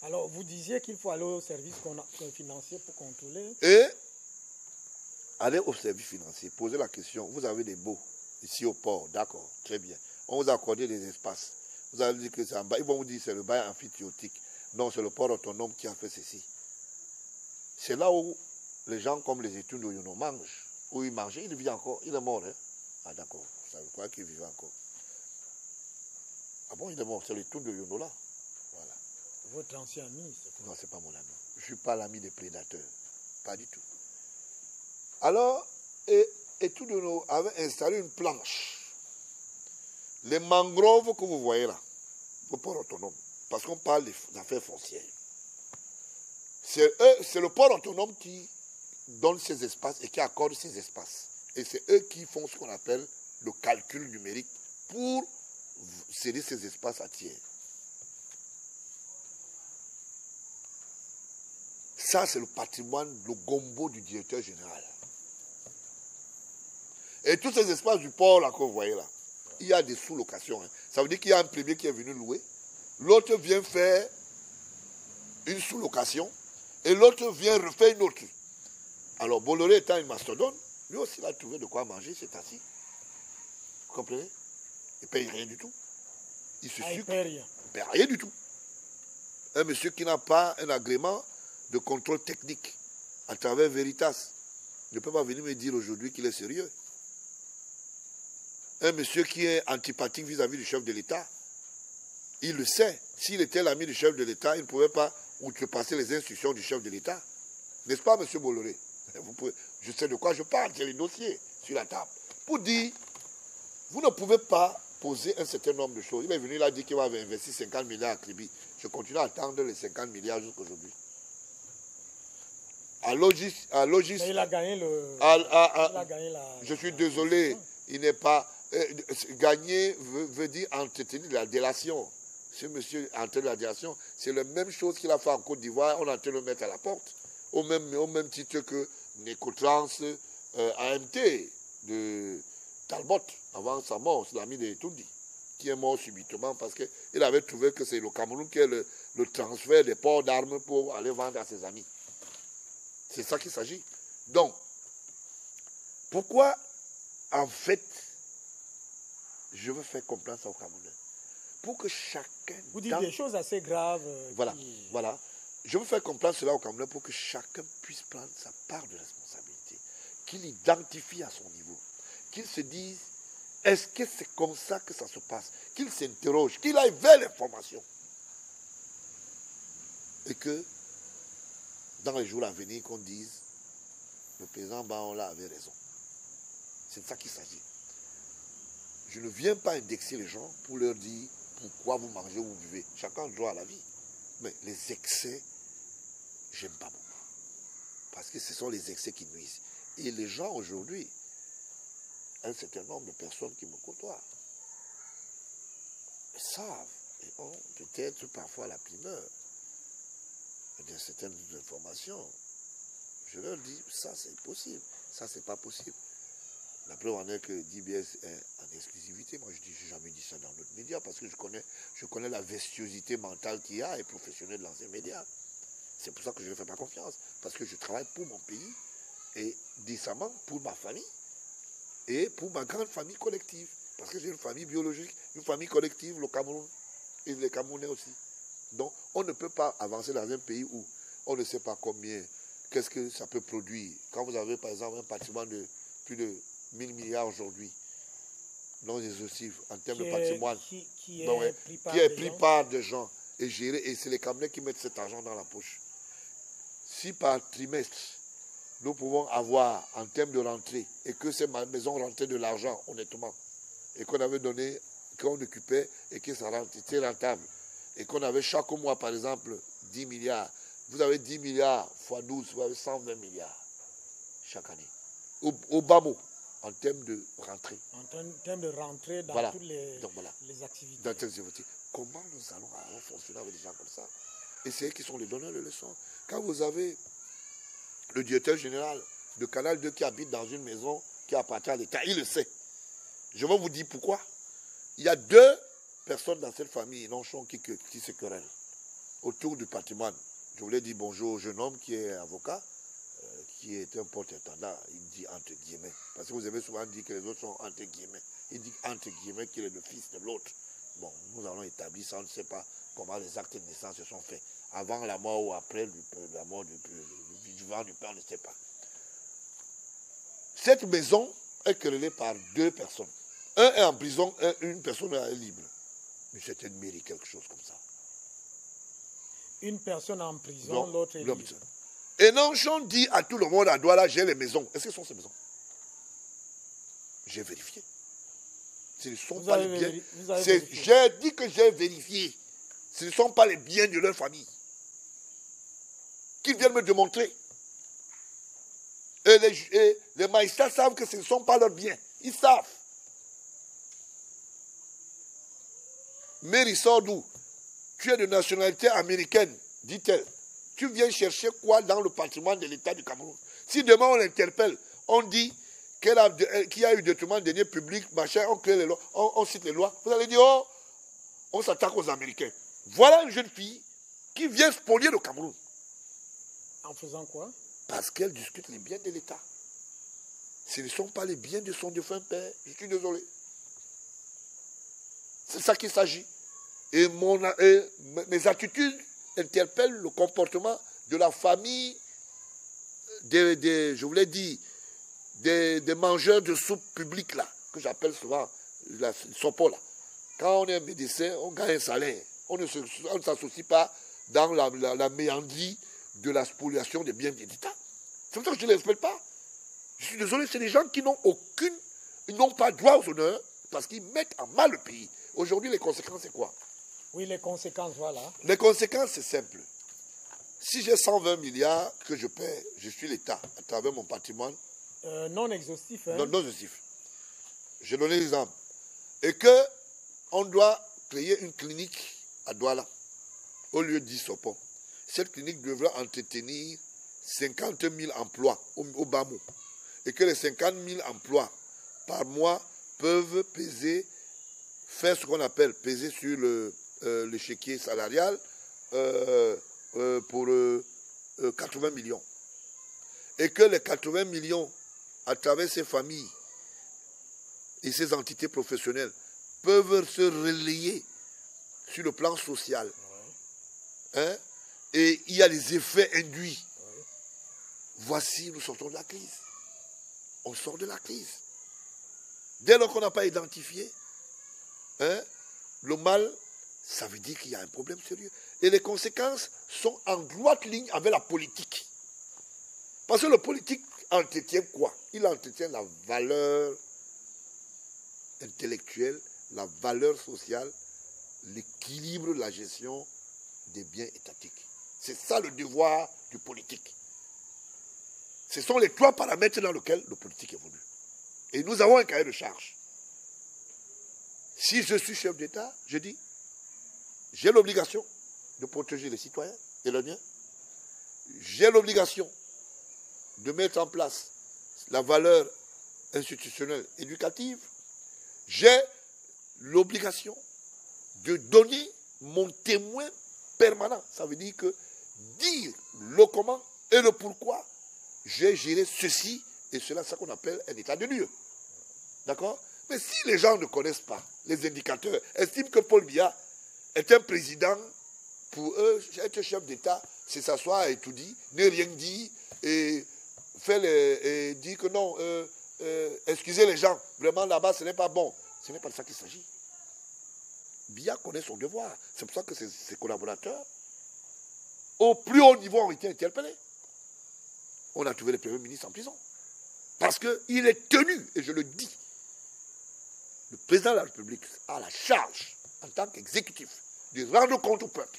Alors, vous disiez qu'il faut aller au service financier pour contrôler. Et aller au service financier, poser la question, vous avez des baux ici au port, d'accord, très bien. On vous a accordé des espaces. Vous allez dire que c'est en bas. Ils vont vous dire que c'est le bail amphithéotique. Non, c'est le port autonome qui a fait ceci. C'est là où les gens comme les études de Yono mangent. Où il mangeait, il vit encore. Il est mort. Hein? Ah d'accord. Ça veut quoi qu'il vivait encore? Ah bon, il est mort. C'est l'étude de Yono là. Voilà. Votre ancien ami, c'est quoi? Non, c'est pas mon ami. Je ne suis pas l'ami des prédateurs. Pas du tout. Alors, étude de Yono avait installé une planche. Les mangroves que vous voyez là, au port autonome, parce qu'on parle des affaires foncières. C'est le port autonome qui donne ces espaces et qui accorde ces espaces. Et c'est eux qui font ce qu'on appelle le calcul numérique pour céder ces espaces à tiers. Ça, c'est le patrimoine, le gombo du directeur général. Et tous ces espaces du port là que vous voyez là, il y a des sous-locations. Hein. Ça veut dire qu'il y a un premier qui est venu louer, l'autre vient faire une sous-location, et l'autre vient refaire une autre. Alors, Bolloré étant une mastodonte, lui aussi, il a trouvé de quoi manger, c'est assis. Vous comprenez? Il ne paye rien du tout. Il se sucre. Il ne paye rien du tout. Un monsieur qui n'a pas un agrément de contrôle technique à travers Veritas ne peut pas venir me dire aujourd'hui qu'il est sérieux. Un monsieur qui est antipathique vis-à-vis du chef de l'État, il le sait. S'il était l'ami du chef de l'État, il ne pouvait pas outrepasser les instructions du chef de l'État. N'est-ce pas, monsieur Bolloré? Je sais de quoi je parle, j'ai les dossiers sur la table. Pour dire, vous ne pouvez pas poser un certain nombre de choses. Il est venu là dire qu'il va investir 50 milliards à Kribi. je continue à attendre les 50 milliards jusqu'aujourd'hui. À Logis, Mais il a gagné le... il a gagné je suis désolé, il n'est pas... gagner veut dire entretenir la délation. Ce monsieur entretient la délation, c'est la même chose qu'il a fait en Côte d'Ivoire, on est en train de le mettre à la porte. Au même titre que Nécotrans AMT de Talbot, avant sa mort, c'est l'ami de Toundi, qui est mort subitement parce qu'il avait trouvé que c'est le Cameroun qui est le transfert des ports d'armes pour aller vendre à ses amis. C'est ça qu'il s'agit. Donc, pourquoi, en fait, je veux faire complaisance aux Camerounais? Pour que chacun... Vous dites des choses assez graves. Voilà. Je veux faire complaisance cela aux Camerounais pour que chacun puisse prendre sa part de responsabilité, qu'il identifie à son niveau, qu'il se dise, est-ce que c'est comme ça que ça se passe? Qu'il s'interroge, qu'il aille vers l'information. Et que, dans les jours à venir, qu'on dise, le président Baola avait raison. C'est de ça qu'il s'agit. Je ne viens pas indexer les gens pour leur dire pourquoi vous mangez ou vous buvez. Chacun a droit à la vie. Mais les excès, j'aime pas beaucoup. Parce que ce sont les excès qui nuisent. Et les gens aujourd'hui, un certain nombre de personnes qui me côtoient, savent et ont peut-être parfois la primeur de certaines informations. Je leur dis, ça c'est possible, ça c'est pas possible. La preuve en est que DBS est en exclusivité. Moi, je n'ai jamais dit ça dans d'autres médias parce que je connais la vertuosité mentale qu'il y a et professionnelle dans ces médias. C'est pour ça que je ne fais pas confiance. Parce que je travaille pour mon pays et décemment pour ma famille et pour ma grande famille collective. Parce que j'ai une famille biologique, une famille collective, le Cameroun et les Camerounais aussi. Donc, on ne peut pas avancer dans un pays où on ne sait pas combien, qu'est-ce que ça peut produire. Quand vous avez, par exemple, un patrimoine de plus de 1000 milliards aujourd'hui, non exhaustif en termes de patrimoine, qui est pris par des gens et géré, et c'est les Camerounais qui mettent cet argent dans la poche. Si par trimestre, nous pouvons avoir en termes de rentrée, et que ces maisons rentraient de l'argent, honnêtement, et qu'on avait donné, qu'on occupait, et que ça était rentable, et qu'on avait chaque mois, par exemple, 10 milliards, vous avez 10 milliards fois 12, vous avez 120 milliards chaque année. Au bas mot, en termes de rentrée. En termes de rentrée dans toutes les activités. Dans toutes les activités. Comment nous allons fonctionner avec des gens comme ça? Et c'est eux qui sont les donneurs de leçons. Quand vous avez le directeur général de Canal 2 qui habite dans une maison qui appartient à l'État, il le sait. Je vais vous dire pourquoi. Il y a 2 personnes dans cette famille, Lonchon, qui se querellent autour du patrimoine. Je voulais dire bonjour au jeune homme qui est avocat, qui est un porte-étendard, il dit entre guillemets. Parce que vous avez souvent dit que les autres sont entre guillemets. Il dit entre guillemets qu'il est le fils de l'autre. Bon, nous allons établir ça, on ne sait pas comment les actes de naissance se sont faits. Avant la mort ou après la mort du vivant du père, on ne sait pas. Cette maison est querellée par 2 personnes. Un est en prison, une personne est libre. Une certaine mairie, quelque chose comme ça. Une personne en prison, l'autre est libre. Et Lonchon dit à tout le monde à Douala, j'ai les maisons. Est-ce que ce sont ces maisons? J'ai vérifié. Ce ne sont pas les biens. J'ai dit que j'ai vérifié. Ce ne sont pas les biens de leur famille. Qu'ils viennent me démontrer. Et les magistrats savent que ce ne sont pas leurs biens. Ils savent. Mary sort d'où? Tu es de nationalité américaine, dit-elle. Tu viens chercher quoi dans le patrimoine de l'État du Cameroun? Si demain on l'interpelle, on dit qu'il y a eu détournement de deniers publics, machin, on crée les lois, on cite les lois, vous allez dire, oh, on s'attaque aux Américains. Voilà une jeune fille qui vient spolier le Cameroun. En faisant quoi? Parce qu'elle discute les biens de l'État. Ce ne sont pas les biens de son défunt père. Je suis désolé. C'est ça qu'il s'agit. Et mes attitudes interpellent le comportement de la famille je voulais dire, des mangeurs de soupe publique là, que j'appelle souvent la sopo là. Quand on est un médecin, on gagne un salaire. On ne s'associe pas dans la méandrie de la spoliation des biens de l'État. C'est pour ça que je ne les respecte pas. Je suis désolé, c'est des gens qui n'ont pas droit aux honneurs parce qu'ils mettent en mal le pays. Aujourd'hui, les conséquences, c'est quoi? Oui, les conséquences, voilà. Les conséquences, c'est simple. Si j'ai 120 milliards que je paie, je suis l'État à travers mon patrimoine. Non exhaustif, hein? Non exhaustif. Je donne l'exemple. Et que on doit créer une clinique à Douala, au lieu de 10 Sopon. Cette clinique devra entretenir 50 000 emplois au bas mot. Et que les 50 000 emplois par mois peuvent peser, faire ce qu'on appelle peser sur l'échiquier salarial pour 80 millions. Et que les 80 millions, à travers ces familles et ces entités professionnelles, peuvent se relayer sur le plan social. Hein? Et il y a les effets induits. Voici, nous sortons de la crise. On sort de la crise. Dès lors qu'on n'a pas identifié le mal, ça veut dire qu'il y a un problème sérieux. Et les conséquences sont en droite ligne avec la politique. Parce que le politique entretient quoi? Il entretient la valeur intellectuelle, la valeur sociale, l'équilibre, la gestion des biens étatiques. C'est ça le devoir du politique. Ce sont les 3 paramètres dans lesquels le politique évolue. Et nous avons un cahier de charge. Si je suis chef d'État, je dis, j'ai l'obligation de protéger les citoyens et leurs biens. J'ai l'obligation de mettre en place la valeur institutionnelle éducative. J'ai l'obligation de donner mon témoin permanent. Ça veut dire que dire le comment et le pourquoi j'ai géré ceci et cela, c'est ce qu'on appelle un état de lieu. D'accord? Mais si les gens ne connaissent pas les indicateurs, estiment que Paul Biya est un président, pour eux, être chef d'État, c'est s'asseoir et tout dire, ne rien dire et dire que non, excusez les gens, vraiment là-bas ce n'est pas bon. Ce n'est pas de ça qu'il s'agit. Biya connaît son devoir. C'est pour ça que ses collaborateurs, au plus haut niveau, ont été interpellés. On a trouvé le Premier ministre en prison. Parce qu'il est tenu, et je le dis, le président de la République a la charge, en tant qu'exécutif, de rendre compte au peuple.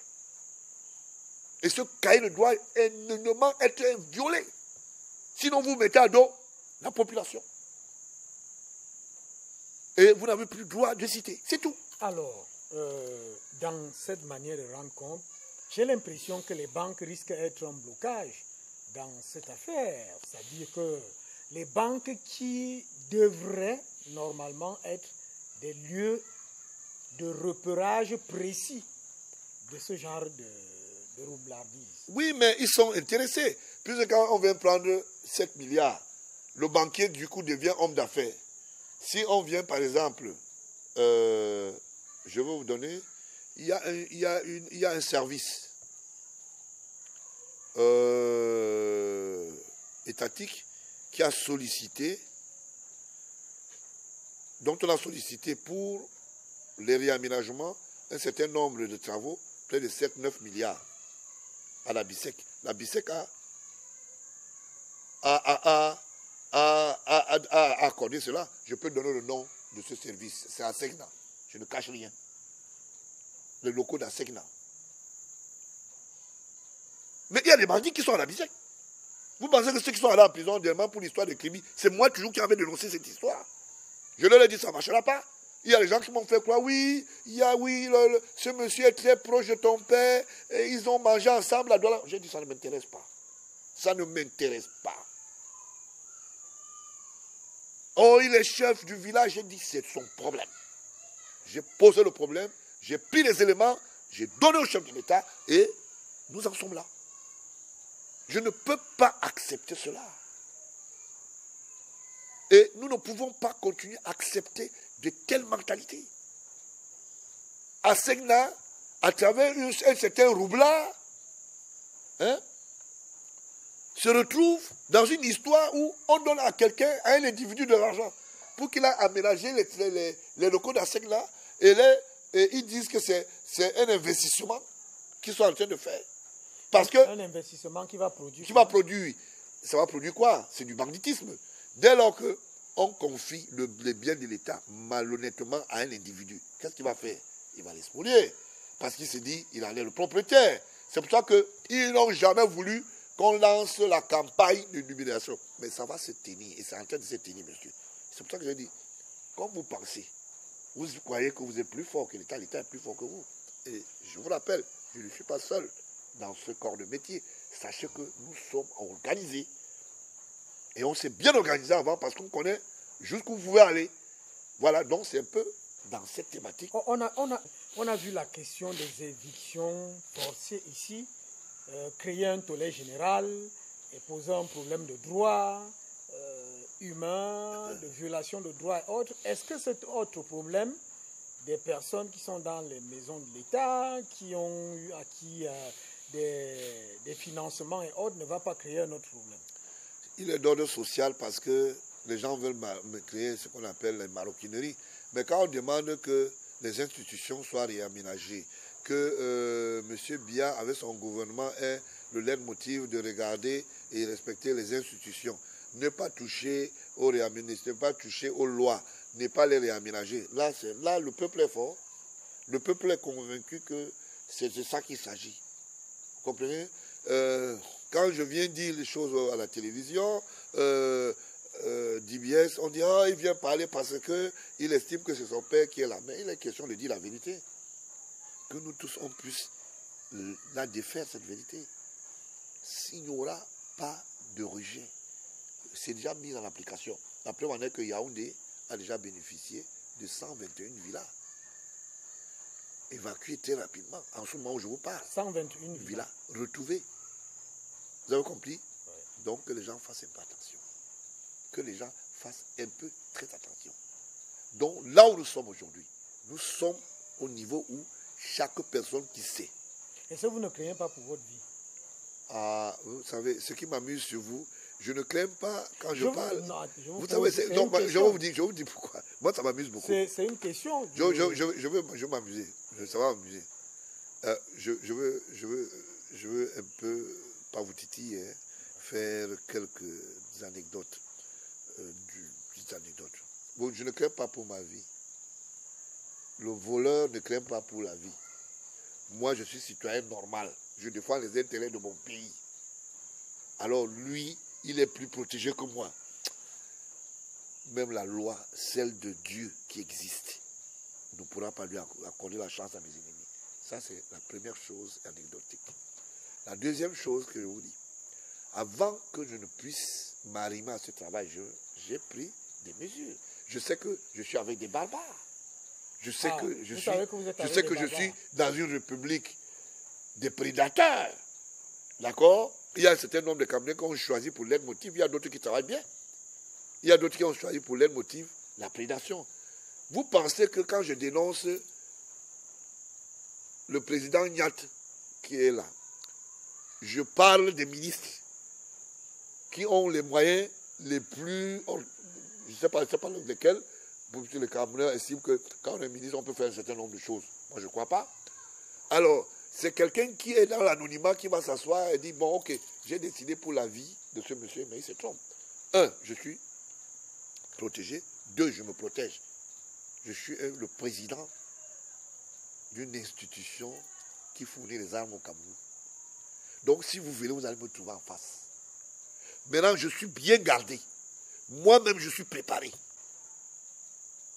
Et ce cahier ne doit énormément être violé. Sinon, vous mettez à dos la population. Et vous n'avez plus le droit de citer. C'est tout. Alors, dans cette manière de rendre compte, j'ai l'impression que les banques risquent d'être un blocage dans cette affaire. C'est-à-dire que les banques qui devraient normalement être des lieux de repérage précis de ce genre de roublardise. Oui, mais ils sont intéressés. Puisque quand on vient prendre 7 milliards, le banquier du coup devient homme d'affaires. Si on vient par exemple, je vais vous donner, il y a un service étatique qui a sollicité, dont on a sollicité pour les réaménagements un certain nombre de travaux, près de 7-9 milliards à la BICEC. La BICEC a accordé cela. Je peux donner le nom de ce service. C'est à Segna. Je ne cache rien. Les locaux d'Assegna. Mais il y a des bandits qui sont à la BICEC. Vous pensez que ceux qui sont allés en prison dernièrement pour l'histoire de Kribi, c'est moi toujours qui avais dénoncé cette histoire. Je leur ai dit, ça ne marchera pas. Il y a des gens qui m'ont fait croire, oui, ce monsieur est très proche de ton père, et ils ont mangé ensemble à Douala. J'ai dit, ça ne m'intéresse pas. Ça ne m'intéresse pas. Oh, il est chef du village. J'ai dit, c'est son problème. J'ai posé le problème, j'ai pris les éléments, j'ai donné au chef de l'État, et nous en sommes là. Je ne peux pas accepter cela. Et nous ne pouvons pas continuer à accepter de telles mentalités. À Segna, à travers un certain roublard, se retrouve dans une histoire où on donne à quelqu'un, à un individu de l'argent, pour qu'il a aménagé les locaux d'Assegna, et ils disent que c'est un investissement qu'ils sont en train de faire. Parce que, un investissement qui va produire. Ça va produire quoi? C'est du banditisme. Dès lors qu'on confie les biens de l'État malhonnêtement à un individu, qu'est-ce qu'il va faire? Il va les spolier. Parce qu'il s'est dit qu'il allait le propriétaire. C'est pour ça qu'ils n'ont jamais voulu qu'on lance la campagne de l'humiliation. Mais ça va se tenir, et c'est en train de se tenir, monsieur. C'est pour ça que je dis, quand vous pensez, vous croyez que vous êtes plus fort que l'État est plus fort que vous. Et je vous rappelle, je ne suis pas seul dans ce corps de métier. Sachez que nous sommes organisés. Et on s'est bien organisé avant parce qu'on connaît jusqu'où vous pouvez aller. Voilà, donc c'est un peu dans cette thématique. On a vu la question des évictions forcées ici, créer un tollé général et poser un problème de droit humain, de violation de droits et autres. Est-ce que cet autre problème des personnes qui sont dans les maisons de l'État, qui ont eu acquis des financements et autres, ne va pas créer un autre problème? Il est d'ordre social parce que les gens veulent créer ce qu'on appelle les maroquineries. Mais quand on demande que les institutions soient réaménagées, que M. Biya, avec son gouvernement, ait le leitmotiv de regarder et respecter les institutions, ne pas toucher aux réaménagements, ne pas toucher aux lois, ne pas les réaménager. Là, le peuple est fort. Le peuple est convaincu que c'est de ça qu'il s'agit. Vous comprenez? Quand je viens dire les choses à la télévision, d'IBS, on dit il vient parler parce qu'il estime que c'est son père qui est là. Mais il est question de dire la vérité. Que nous tous, on puisse la défaire, cette vérité. S'il n'y aura pas de rejet, c'est déjà mis en application. La preuve en est que Yaoundé a déjà bénéficié de 121 villas évacuées très rapidement. En ce moment où je vous parle. 121 villas retrouvées. Vous avez compris? Oui. Donc que les gens fassent un peu attention. Que les gens fassent un peu très attention. Donc là où nous sommes aujourd'hui, nous sommes au niveau où chaque personne qui sait. Et ça, vous ne craignez pas pour votre vie? Ah, vous savez, ce qui m'amuse sur vous, je ne crains pas quand je parle. Non, vous savez, je vais vous dire pourquoi. Moi, ça m'amuse beaucoup. C'est une question. Je veux m'amuser. Ça va m'amuser. Je veux un peu, pas vous titiller, faire quelques anecdotes. Petites anecdotes. Bon, je ne crains pas pour ma vie. Le voleur ne craint pas pour la vie. Moi, je suis citoyen normal. Je défends les intérêts de mon pays. Alors lui, il est plus protégé que moi. Même la loi, celle de Dieu qui existe, ne pourra pas lui accorder la chance à mes ennemis. Ça, c'est la première chose anecdotique. La deuxième chose que je vous dis, avant que je ne puisse m'arrimer à ce travail, j'ai pris des mesures. Je sais que je suis avec des barbares. Je sais que je suis dans une république des prédateurs. D'accord? Il y a un certain nombre de Camerounais qui ont choisi pour leur motif. Il y a d'autres qui travaillent bien. Il y a d'autres qui ont choisi pour leur motif la prédation. Vous pensez que quand je dénonce le président Nyat qui est là, je parle des ministres qui ont les moyens les plus... Je ne sais pas lesquels. Les Camerounais estiment que quand on est ministre, on peut faire un certain nombre de choses. Moi, je ne crois pas. Alors, c'est quelqu'un qui est dans l'anonymat qui va s'asseoir et dire, bon, ok, j'ai décidé pour la vie de ce monsieur, mais il se trompe. 1, je suis protégé. 2, je me protège. Je suis le président d'une institution qui fournit les armes au Cameroun. Donc, si vous voulez, vous allez me trouver en face. Maintenant, je suis bien gardé. Moi-même, je suis préparé.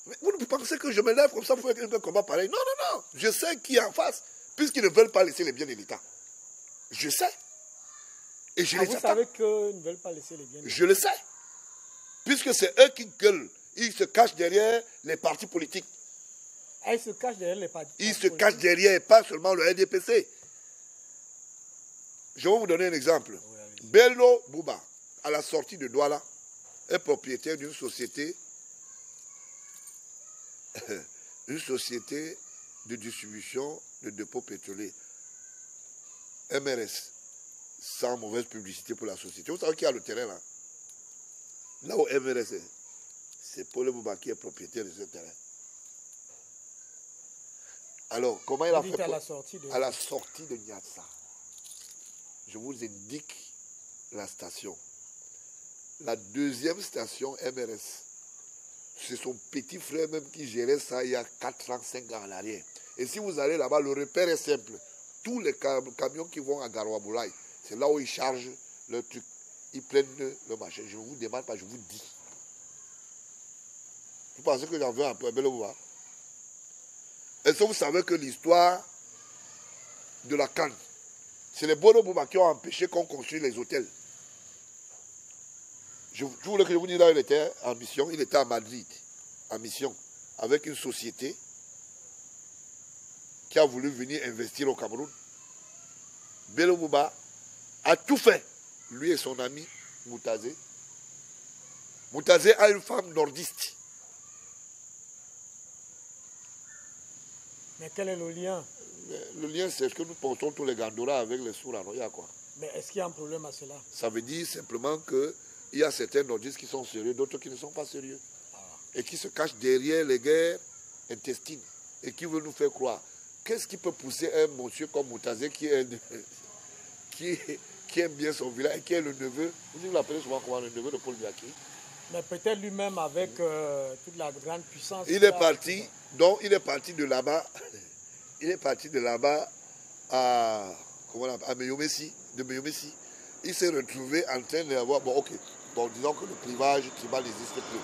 Mais vous pensez que je me lève comme ça pour faire un combat pareil? Non, non, non. Je sais qui est en face, puisqu'ils ne veulent pas laisser les biens de l'État. Je sais. Et je les attends. Vous savez qu'ils ne veulent pas laisser les biens de l'État? Je le sais. Puisque c'est eux qui gueulent. Ils se cachent derrière les partis politiques. Ah, ils se cachent derrière les partis politiques? Ils se cachent derrière, pas seulement le NDPC. Je vais vous donner un exemple. Oui, Bello Bouba, à la sortie de Douala, est propriétaire d'une société de distribution de dépôts pétroliers, MRS, sans mauvaise publicité pour la société. Vous savez qui a le terrain là? Là où MRS est, c'est Paul Bouba qui est propriétaire de ce terrain. Alors, comment il a fait à la sortie de Niatsa? Je vous indique la station. La deuxième station MRS, c'est son petit frère même qui gérait ça il y a 4 ans, 5 ans en arrière. Et si vous allez là-bas, le repère est simple. Tous les camions qui vont à Garoua-Boulaye, c'est là où ils chargent leur truc. Ils prennent le machin. Je ne vous demande pas, je vous dis. Vous pensez que j'en veux un peu à Beloua? Est-ce que vous savez que l'histoire de la canne, c'est les Bono Bouba qui ont empêché qu'on construise les hôtels? Je voulais que je vous dise là, il était en mission, il était à Madrid, en mission, avec une société qui a voulu venir investir au Cameroun. Bello Bouba a tout fait, lui et son ami Moutazé. Moutazé a une femme nordiste. Mais quel est le lien? Le lien, c'est ce que nous pensons tous les Gandora avec les Souranoya, quoi. Mais est-ce qu'il y a un problème à cela? Ça veut dire simplement qu'il y a certains nordistes qui sont sérieux, d'autres qui ne sont pas sérieux. Et qui se cachent derrière les guerres intestines. Et qui veulent nous faire croire. Qu'est-ce qui peut pousser un monsieur comme Moutazé qui aime bien son village et qui est le neveu, vous l'appelez souvent comment, le neveu de Paul Biaki? Mais peut-être lui-même avec toute la grande puissance. Il est parti, donc il est parti de là-bas. Il est parti de là-bas à Meyomessi, de Meyomessi. Il s'est retrouvé en train d'avoir, bon ok, bon disons que le clivage tribal n'existe plus.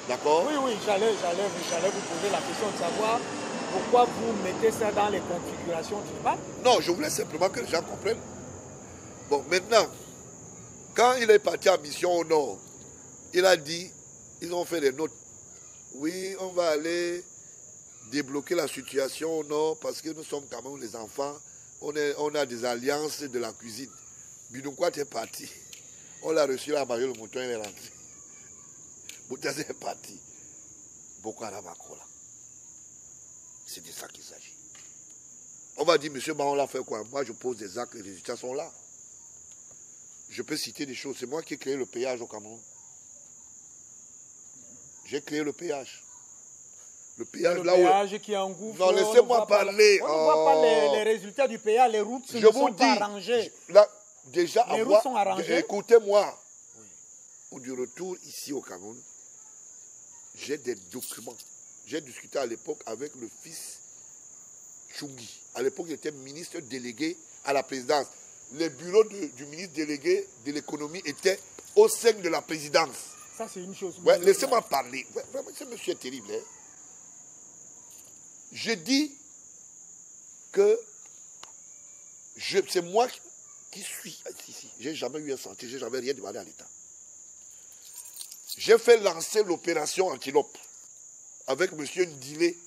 D'accord? Oui, j'allais vous poser la question de savoir pourquoi vous mettez ça dans les configurations tribales. Non, je voulais simplement que les gens comprennent. Bon, maintenant, quand il est parti en mission au nord, il a dit, ils ont fait des notes. Oui, on va aller débloquer la situation au nord parce que nous sommes quand même les enfants. On a des alliances de la cuisine. Bidounkwa est parti. On l'a reçu là, manger le mouton, il est rentré. Moutazé est parti. Boko Haram là. C'est de ça qu'il s'agit. On va dire, monsieur, on l'a fait quoi? Moi, je pose des actes, les résultats sont là. Je peux citer des choses. C'est moi qui ai créé le péage au Cameroun. J'ai créé le péage. Le péage, le là péage qui engouffre. Non, laissez-moi parler. On ne voit pas les résultats du péage. Les routes ne sont pas arrangées. Là, déjà, les routes sont arrangées. Écoutez-moi. Oui. Au du retour ici au Cameroun, j'ai des documents. J'ai discuté à l'époque avec le fils Chungi. À l'époque, il était ministre délégué à la présidence. Les bureaux du ministre délégué de l'économie étaient au sein de la présidence. Ça, c'est une chose. Ouais, laissez-moi parler. Ouais, vraiment, ce monsieur est terrible. Hein? Je dis que c'est moi qui suis ici. Je n'ai jamais eu un sentier, je n'ai jamais rien demandé à l'État. J'ai fait lancer l'opération Antilope avec M. Ndilé,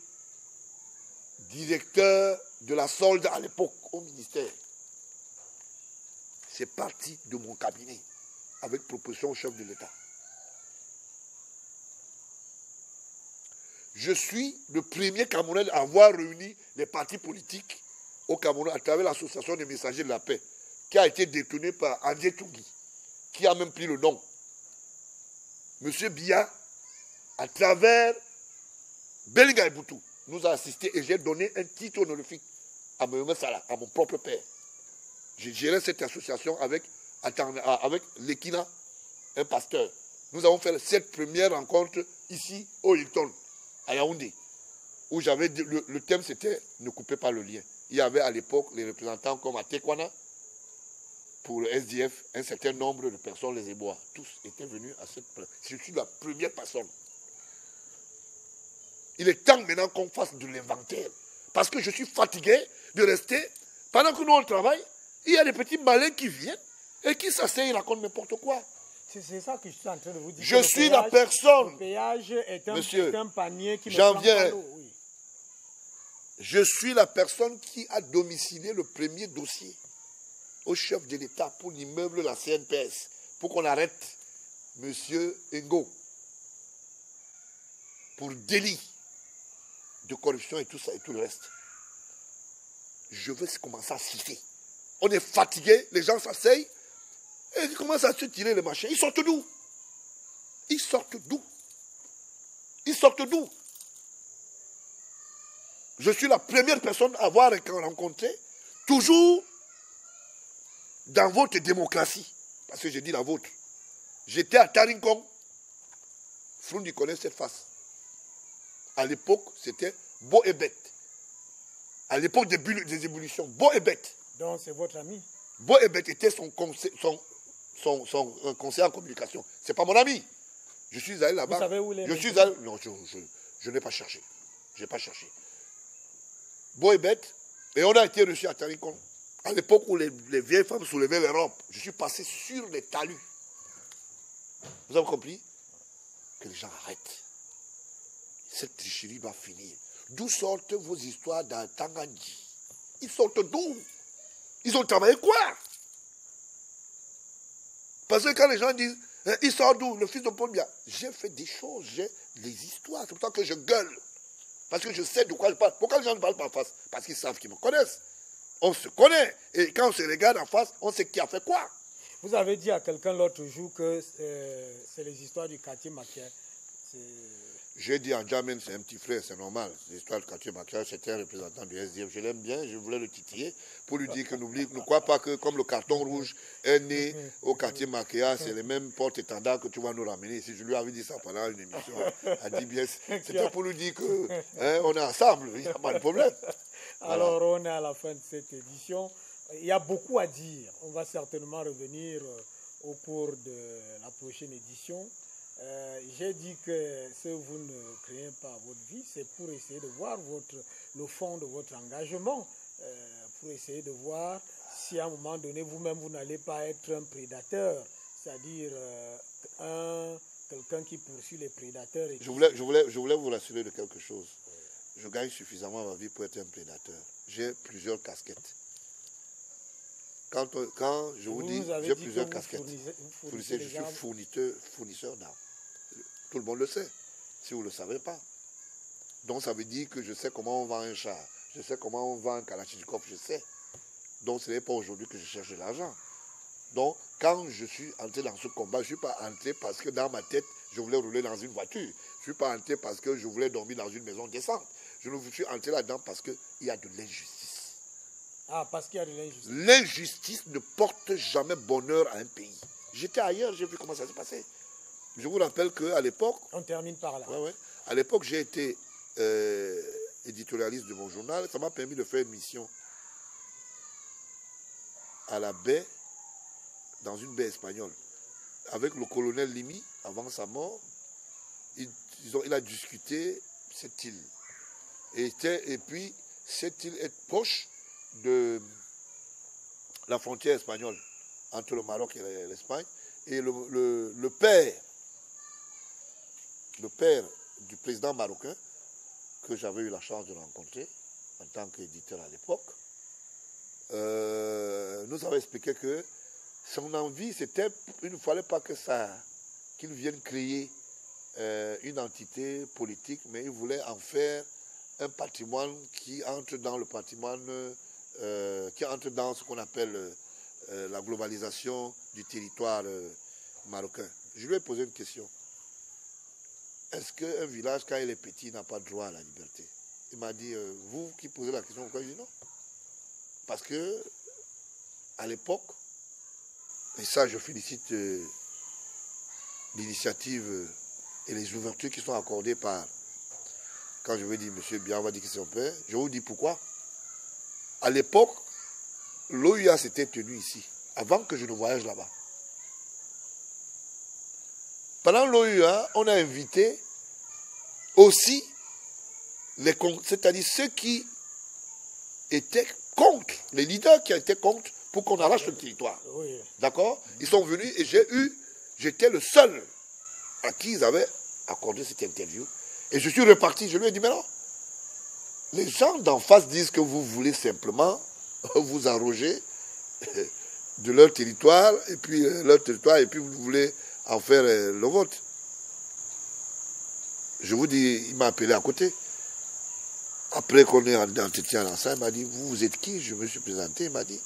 directeur de la solde à l'époque au ministère. C'est parti de mon cabinet avec proposition au chef de l'État. Je suis le premier Camerounais à avoir réuni les partis politiques au Cameroun à travers l'association des messagers de la paix, qui a été détenue par André Tungui, qui a même pris le nom. Monsieur Biya, à travers Belinga Boutou, nous a assisté et j'ai donné un titre honorifique à Mohamed Salah, à mon propre père. J'ai géré cette association avec Lekina, un pasteur. Nous avons fait cette première rencontre ici au Hilton, à Yaoundé, où j'avais le thème c'était « Ne coupez pas le lien ». Il y avait à l'époque les représentants comme à Tekwana, pour le SDF, un certain nombre de personnes, les Ébois, tous étaient venus à cette place. Je suis la première personne. Il est temps maintenant qu'on fasse de l'inventaire. Parce que je suis fatigué de rester. Pendant que nous on travaille, il y a des petits malins qui viennent et qui s'asseyent et racontent n'importe quoi. C'est ça que je suis en train de vous dire. Je suis la personne. Le péage est un panier qui j'en viens. Oui. Je suis la personne qui a domicilié le premier dossier au chef de l'État pour l'immeuble de la CNPS, pour qu'on arrête M. Ngo pour délit de corruption et tout ça et tout le reste. Je veux commencer à citer. On est fatigué, les gens s'asseyent et ils commencent à se tirer les machins. Ils sortent d'où? Ils sortent d'où? Ils sortent d'où? Je suis la première personne à avoir rencontré, toujours dans votre démocratie, parce que j'ai dit la vôtre. J'étais à Tarinkong. Froundi connaît cette face. À l'époque, c'était Beau et Bête. À l'époque des ébullitions, Beau et Bête. Donc c'est votre ami. Beau et Bête était son conseiller en communication. Ce n'est pas mon ami. Je suis allé là-bas. Vous savez où il est? Je suis allé. Non, je n'ai pas cherché. Je n'ai pas cherché. Beau et Bête. Et on a été reçus à Tarikon. À l'époque où les vieilles femmes soulevaient les rampes, je suis passé sur les talus. Vous avez compris? Que les gens arrêtent. Cette tricherie va finir. D'où sortent vos histoires dans Tangandji? Ils sortent d'où? Ils ont travaillé quoi? Parce que quand les gens disent, il sort d'où? Le fils de Paul Biya. J'ai fait des choses, j'ai des histoires. C'est pour ça que je gueule. Parce que je sais de quoi je parle. Pourquoi les gens ne parlent pas en face? Parce qu'ils savent qu'ils me connaissent. On se connaît. Et quand on se regarde en face, on sait qui a fait quoi. Vous avez dit à quelqu'un l'autre jour que c'est les histoires du quartier Makia. J'ai dit à Jamen, c'est un petit frère, c'est normal. L'histoire du quartier Makia, c'était un représentant du SDF. Je l'aime bien, je voulais le titiller pour lui dire que ne crois pas que comme le carton rouge est né au quartier Makia, c'est les mêmes porte-étendards que tu vas nous ramener. Si je lui avais dit ça pendant une émission à DBS, c'était pour lui dire que on est ensemble, il n'y a pas de problème. Alors on est à la fin de cette édition. Il y a beaucoup à dire. On va certainement revenir au cours de la prochaine édition. J'ai dit que si vous ne créez pas votre vie, c'est pour essayer de voir le fond de votre engagement, pour essayer de voir si à un moment donné, vous-même, vous n'allez pas être un prédateur, c'est-à-dire quelqu'un qui poursuit les prédateurs. Et je voulais vous rassurer de quelque chose. Je gagne suffisamment ma vie pour être un prédateur. J'ai plusieurs casquettes. Quand je vous dis, j'ai plusieurs casquettes. Je suis fournisseur d'armes. Tout le monde le sait, si vous ne le savez pas. Donc ça veut dire que je sais comment on vend un char. Je sais comment on vend un Kalachnikov, je sais. Donc ce n'est pas aujourd'hui que je cherche de l'argent. Donc quand je suis entré dans ce combat, je ne suis pas entré parce que dans ma tête, je voulais rouler dans une voiture. Je ne suis pas entré parce que je voulais dormir dans une maison décente. Je suis entré là-dedans parce qu'il y a de l'injustice. Ah, parce qu'il y a de l'injustice. L'injustice ne porte jamais bonheur à un pays. J'étais ailleurs, j'ai vu comment ça s'est passé. Je vous rappelle qu'à l'époque... On termine par là. Ouais. À l'époque, j'ai été éditorialiste de mon journal. Ça m'a permis de faire une mission à la baie, dans une baie espagnole. Avec le colonel Limi, avant sa mort, il a discuté cette île. Et puis, cette île est proche de la frontière espagnole, entre le Maroc et l'Espagne. Et le père du président marocain, que j'avais eu la chance de rencontrer en tant qu'éditeur à l'époque, nous avait expliqué que son envie, c'était, il ne fallait pas qu'il vienne créer une entité politique, mais il voulait en faire un patrimoine qui entre dans le patrimoine, qui entre dans ce qu'on appelle la globalisation du territoire marocain. Je lui ai posé une question. Est-ce qu'un village, quand il est petit, n'a pas droit à la liberté? Il m'a dit, vous qui posez la question, pourquoi? Je dis non. Parce que, à l'époque, et ça je félicite l'initiative et les ouvertures qui sont accordées par, quand je vais dire, monsieur Biya, on va dire que c'est son père, je vous dis pourquoi. À l'époque, l'OUA s'était tenue ici, avant que je ne voyage là-bas. Pendant l'OUA, on a invité aussi, c'est-à-dire ceux qui étaient contre, les leaders qui étaient contre, pour qu'on arrache le territoire. Oui. D'accord? Ils sont venus et j'étais le seul à qui ils avaient accordé cette interview. Et je suis reparti, je lui ai dit, mais non, les gens d'en face disent que vous voulez simplement vous arroger de leur territoire, et puis vous voulez en faire le vôtre. Je vous dis, il m'a appelé à côté. Après qu'on ait entretien ensemble, il m'a dit, vous êtes qui? Je me suis présenté, il m'a dit,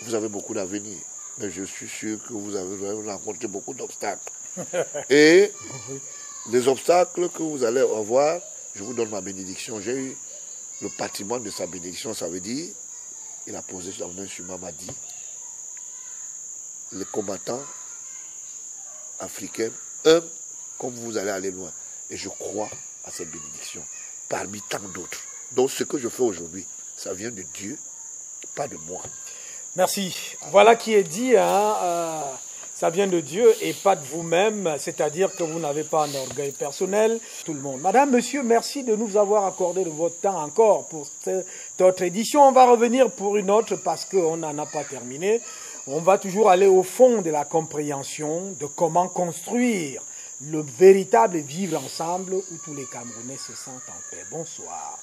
vous avez beaucoup d'avenir, mais je suis sûr que vous avez rencontré beaucoup d'obstacles. Et les obstacles que vous allez avoir, je vous donne ma bénédiction. J'ai eu le patrimoine de sa bénédiction, ça veut dire, il a posé la main sur moi, m'a dit, les combattants africains, comme vous allez aller loin. Et je crois à cette bénédiction, parmi tant d'autres. Donc ce que je fais aujourd'hui, ça vient de Dieu, pas de moi. Merci. Voilà qui est dit, hein, ça vient de Dieu et pas de vous-même, c'est-à-dire que vous n'avez pas un orgueil personnel, tout le monde. Madame, monsieur, merci de nous avoir accordé de votre temps encore pour cette autre édition. On va revenir pour une autre parce qu'on n'en a pas terminé. On va toujours aller au fond de la compréhension de comment construire le véritable vivre ensemble où tous les Camerounais se sentent en paix. Bonsoir.